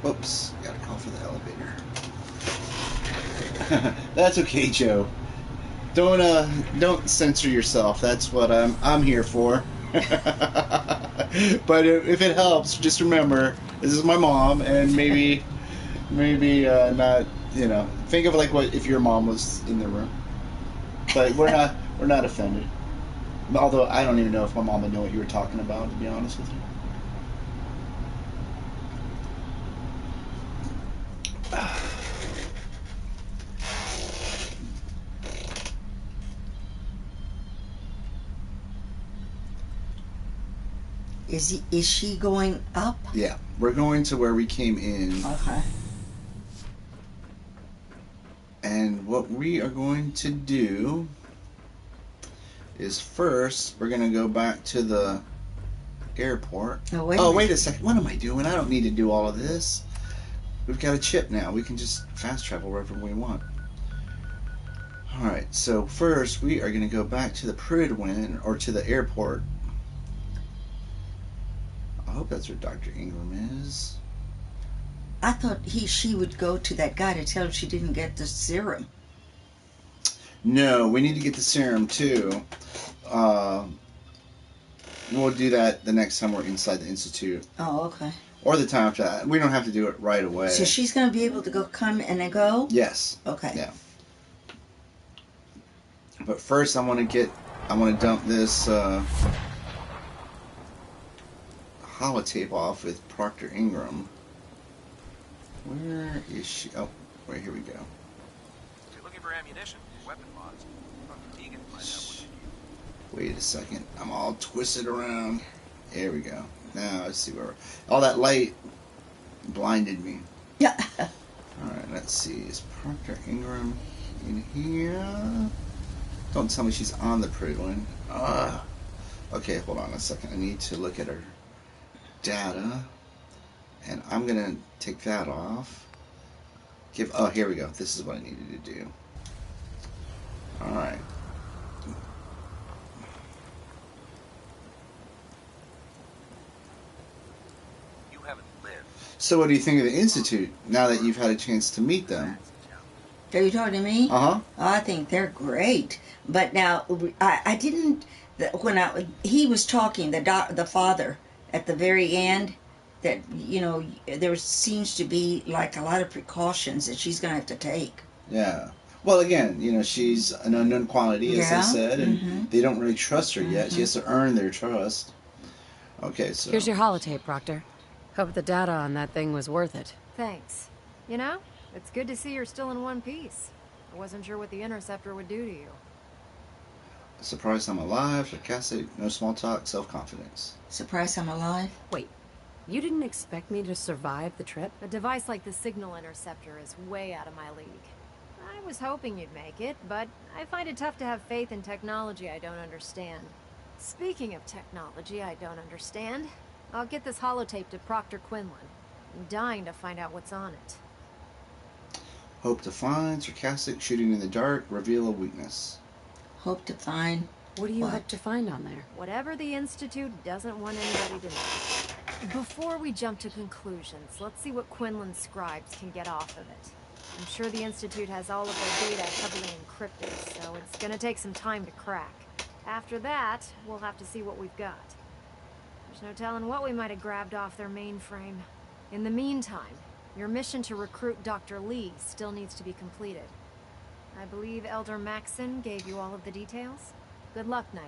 yeah. Oops, gotta call for the elevator. That's okay, Joe. Don't censor yourself. That's what I'm here for. But if it helps, just remember this is my mom, and maybe not. Think of like what if your mom was in the room. But we're not offended. Although I don't even know if my mom would know what you were talking about, to be honest with you. Is she going up? Yeah, we're going to where we came in. Okay. And what we are going to do is first we're going to go back to the airport. Oh, wait a second. What am I doing? I don't need to do all of this. We've got a chip now. We can just fast travel wherever we want. Alright, so first we are going to go back to the Prydwen, or to the airport. I hope that's where Dr. Ingram is. I thought she would go to that guy to tell him she didn't get the serum. No, we need to get the serum too. We'll do that the next time we're inside the Institute. Oh, okay. Or the time after that. We don't have to do it right away. So she's going to be able to come and then go? Yes. Okay. Yeah. But first I want to dump this holotape off with Proctor Ingram. Where is she? Oh, right, here we go. If you're looking for ammunition, weapon mods, Dr. Deegan might have what you need. Wait a second. I'm all twisted around. There we go. Now let's see where all that light blinded me. Yeah. Alright, let's see. Is Proctor Ingram in here. Don't tell me she's on the Prydwen. Okay, hold on a second. I need to look at her data. And I'm going to take that off. Oh, here we go. This is what I needed to do. Alright. You haven't lived. So what do you think of the Institute, now that you've had a chance to meet them? Are you talking to me? Uh-huh. I think they're great. But now, I didn't... He was talking, the father, at the very end, that, you know, there seems to be, like, a lot of precautions that she's going to have to take. Yeah. Well, again, you know, she's an unknown quantity, as they said, and they don't really trust her yet. She has to earn their trust. Okay, so... Here's your holotape, Proctor. Hope the data on that thing was worth it. Thanks. You know, it's good to see you're still in one piece. I wasn't sure what the Interceptor would do to you. Surprised I'm alive, sarcastic, no small talk, self-confidence. Surprised I'm alive? Wait, you didn't expect me to survive the trip? A device like the Signal Interceptor is way out of my league. I was hoping you'd make it, but I find it tough to have faith in technology I don't understand. Speaking of technology I don't understand, I'll get this holotape to Proctor Quinlan. I'm dying to find out what's on it. Hope to find, sarcastic, shooting in the dark, reveal a weakness. Hope to find... What do you hope to find on there? Whatever the Institute doesn't want anybody to know. Before we jump to conclusions, let's see what Quinlan's scribes can get off of it. I'm sure the Institute has all of their data heavily encrypted, so it's gonna take some time to crack. After that, we'll have to see what we've got. There's no telling what we might have grabbed off their mainframe. In the meantime, your mission to recruit Dr. Lee still needs to be completed. I believe Elder Maxson gave you all of the details. Good luck, Knight.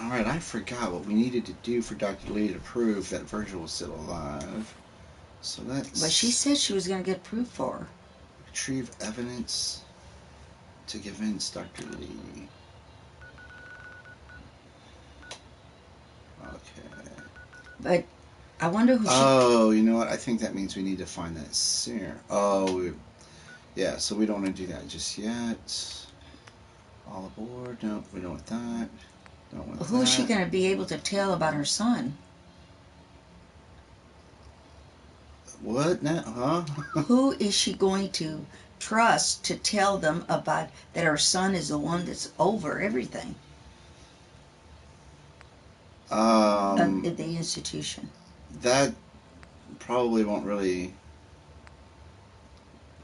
Alright, I forgot what we needed to do for Dr. Lee to prove that Virgil was still alive. So that's... But she said she was going to get proof for her. Retrieve evidence to convince Dr. Lee. Okay. But I wonder who Oh, you know what? I think that means we need to find that serum. Oh, yeah, so we don't want to do that just yet. All aboard. No, we don't want that. Don't want Who that. is she going to be able to tell about her son? What now? Huh? Who is she going to trust to tell them about that her son is the one that's over everything? At the institution. That probably won't really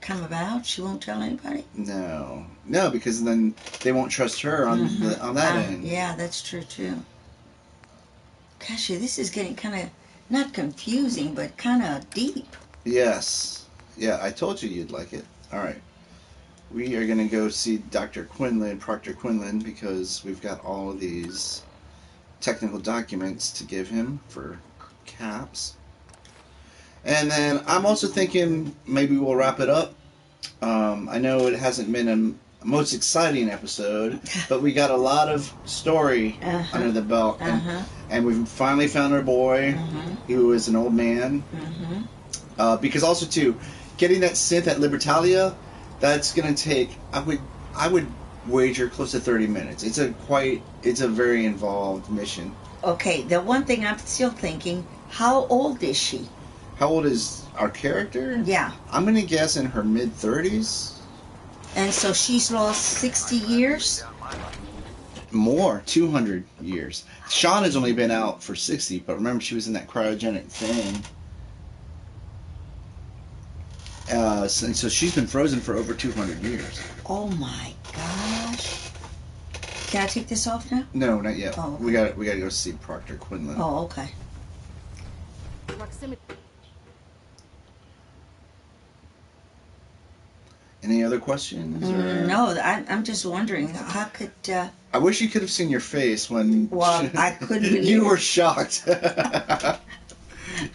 come about. She won't tell anybody. No, because then they won't trust her on on that end. Yeah, that's true too. Gosh, this is getting kind of not confusing, but kind of deep. Yes, yeah, I told you you'd like it. All right, we are gonna go see Dr. Quinlan, Proctor Quinlan, because we've got all of these technical documents to give him for Caps. And then I'm also thinking maybe we'll wrap it up. I know it hasn't been a most exciting episode, but we got a lot of story under the belt. And we've finally found our boy, who is an old man. Because also, too, getting that synth at Libertalia, that's going to take, I would wager close to 30 minutes. It's a very involved mission. Okay, the one thing I'm still thinking, how old is she? How old is our character? Yeah. I'm going to guess in her mid-30s. And so she's lost 60 years? More, 200 years. Sean has only been out for 60, but remember she was in that cryogenic thing. And so she's been frozen for over 200 years. Oh my gosh. Can I take this off now? No, not yet. Oh, okay. We got to go see Proctor Quinlan. Oh, okay. Any other questions? No, I'm just wondering, how could... I wish you could have seen your face when... Well, I couldn't believe You were shocked.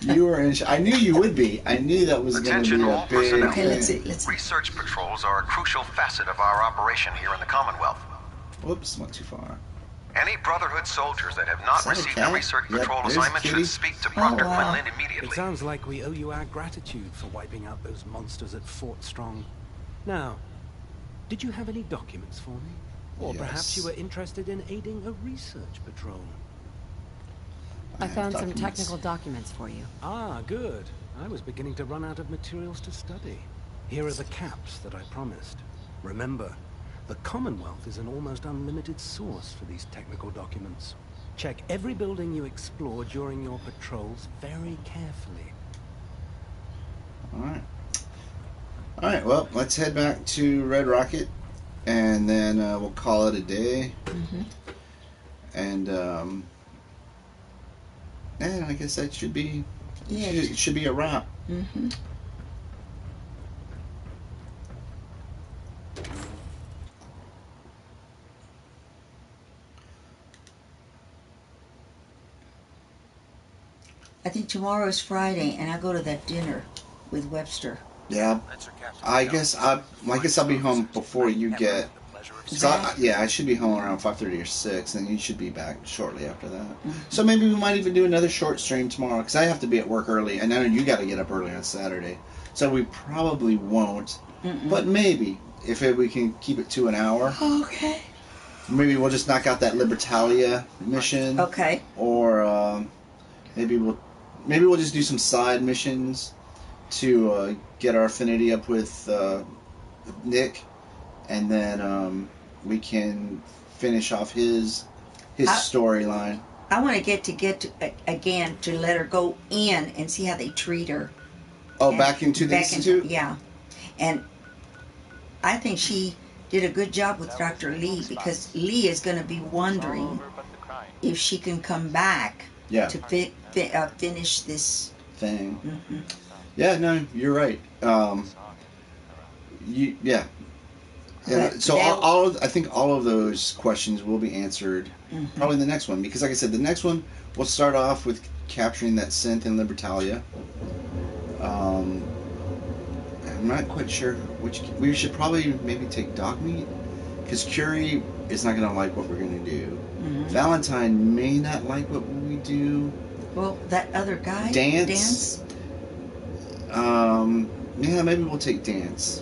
You were in I knew you would be. I knew that was going to be a big... Okay, let's see. Research patrols are a crucial facet of our operation here in the Commonwealth. Whoops, went too far. Any Brotherhood soldiers that have not received a research patrol assignment should speak to Proctor Quinlan immediately. It sounds like we owe you our gratitude for wiping out those monsters at Fort Strong. Now, did you have any documents for me? Or perhaps you were interested in aiding a research patrol? I found some technical documents for you. Ah, good. I was beginning to run out of materials to study. Here are the caps that I promised. Remember, the Commonwealth is an almost unlimited source for these technical documents. Check every building you explore during your patrols very carefully. Alright. Alright, well, let's head back to Red Rocket, and then we'll call it a day. And I guess that should be, it should be a wrap. I think tomorrow is Friday, and I go to that dinner with Webster. Yeah, I guess I'll be home before you get. So I should be home around 5:30 or 6, and you should be back shortly after that. So maybe we might even do another short stream tomorrow, because I have to be at work early, and I know you got to get up early on Saturday. So we probably won't, but maybe if we can keep it to an hour. Okay. Maybe we'll just knock out that Libertalia mission. Okay. Or maybe we'll just do some side missions to get our affinity up with Nick, and then we can finish off his storyline. I want to get again to let her go in and see how they treat her. Oh, back into the Institute? Yeah. And I think she did a good job with Dr. Lee, because Lee is going to be wondering if she can come back to finish this thing. Yeah, no, you're right. So I think all of those questions will be answered probably in the next one, because like I said, the next one we'll start off with capturing that synth in Libertalia. I'm not quite sure which. We should probably maybe take Dogmeat, because Curie is not going to like what we're going to do. Valentine may not like what we do. Well, that other guy, Dance. Yeah, maybe we'll take Dance.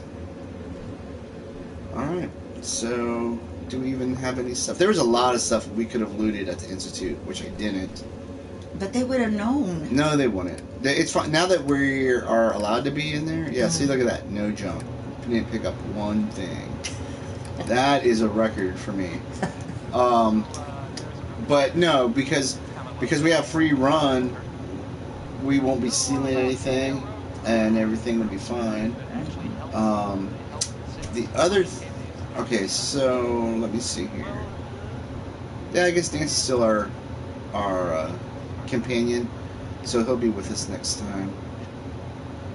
Alright, so do we even have any stuff? There was a lot of stuff we could have looted at the Institute, which I didn't. But they would have known. No, they wouldn't. It's fine. Now that we are allowed to be in there, yeah, see, look at that. No jump. We didn't pick up one thing. That is a record for me. But no, because we have free run, we won't be stealing anything, and everything will be fine. The other... okay, so let me see here. Yeah, I guess Dance is still our companion, so he'll be with us next time.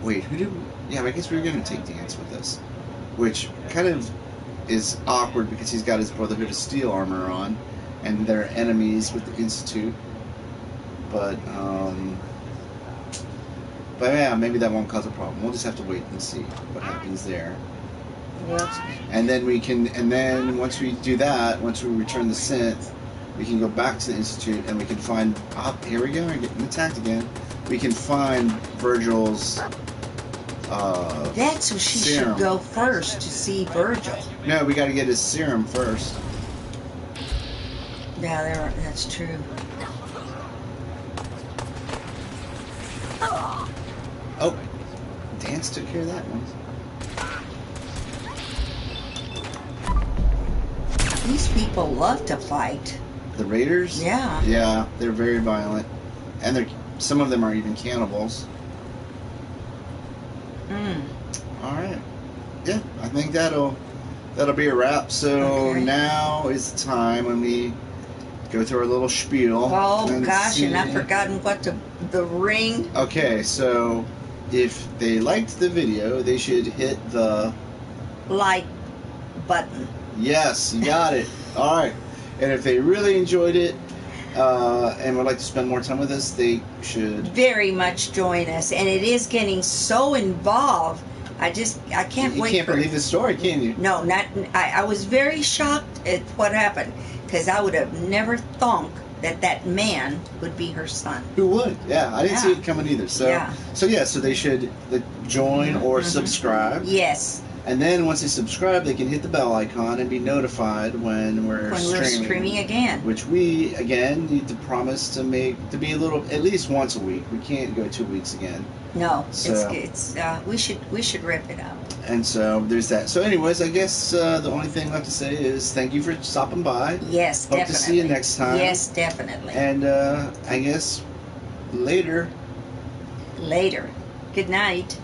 Wait, who do... yeah, I guess we were going to take Dance with us, which kind of is awkward because he's got his Brotherhood of Steel armor on, and they're enemies with the Institute. But yeah, maybe that won't cause a problem. We'll just have to wait and see what happens there. And then once we do that, once we return the synth, we can go back to the Institute and we can find... oh, here we go, we're getting attacked again. We can find Virgil's that's who she serum. should go first to see Virgil. No, we got to get his serum first. Yeah, that's true. Oh, Dance took care of that one. These people love to fight. The Raiders? Yeah. Yeah, they're very violent. And some of them are even cannibals. Alright. Yeah, I think that'll be a wrap. So now is the time when we go through our little spiel. Oh gosh, and I've forgotten what the ring. Okay, so if they liked the video, they should hit the like button. Yes, you got it. Alright. And if they really enjoyed it and would like to spend more time with us, they should very much join us. And it is getting so involved. I can't wait. You can't believe the story, can you? No, not. I was very shocked at what happened. because I would have never thunk that that man would be her son. Who would? Yeah, I didn't see it coming either. So, Yeah. so they should join or subscribe. Yes. And then once they subscribe, they can hit the bell icon and be notified when we're streaming again. Which we again need to promise to be a little, at least once a week. We can't go 2 weeks again. No, So- it's we should rip it up. And so there's that. So, anyways, I guess the only thing left to say is thank you for stopping by. Yes, Hope definitely. to see you next time. Yes, definitely. And I guess later. Later. Good night.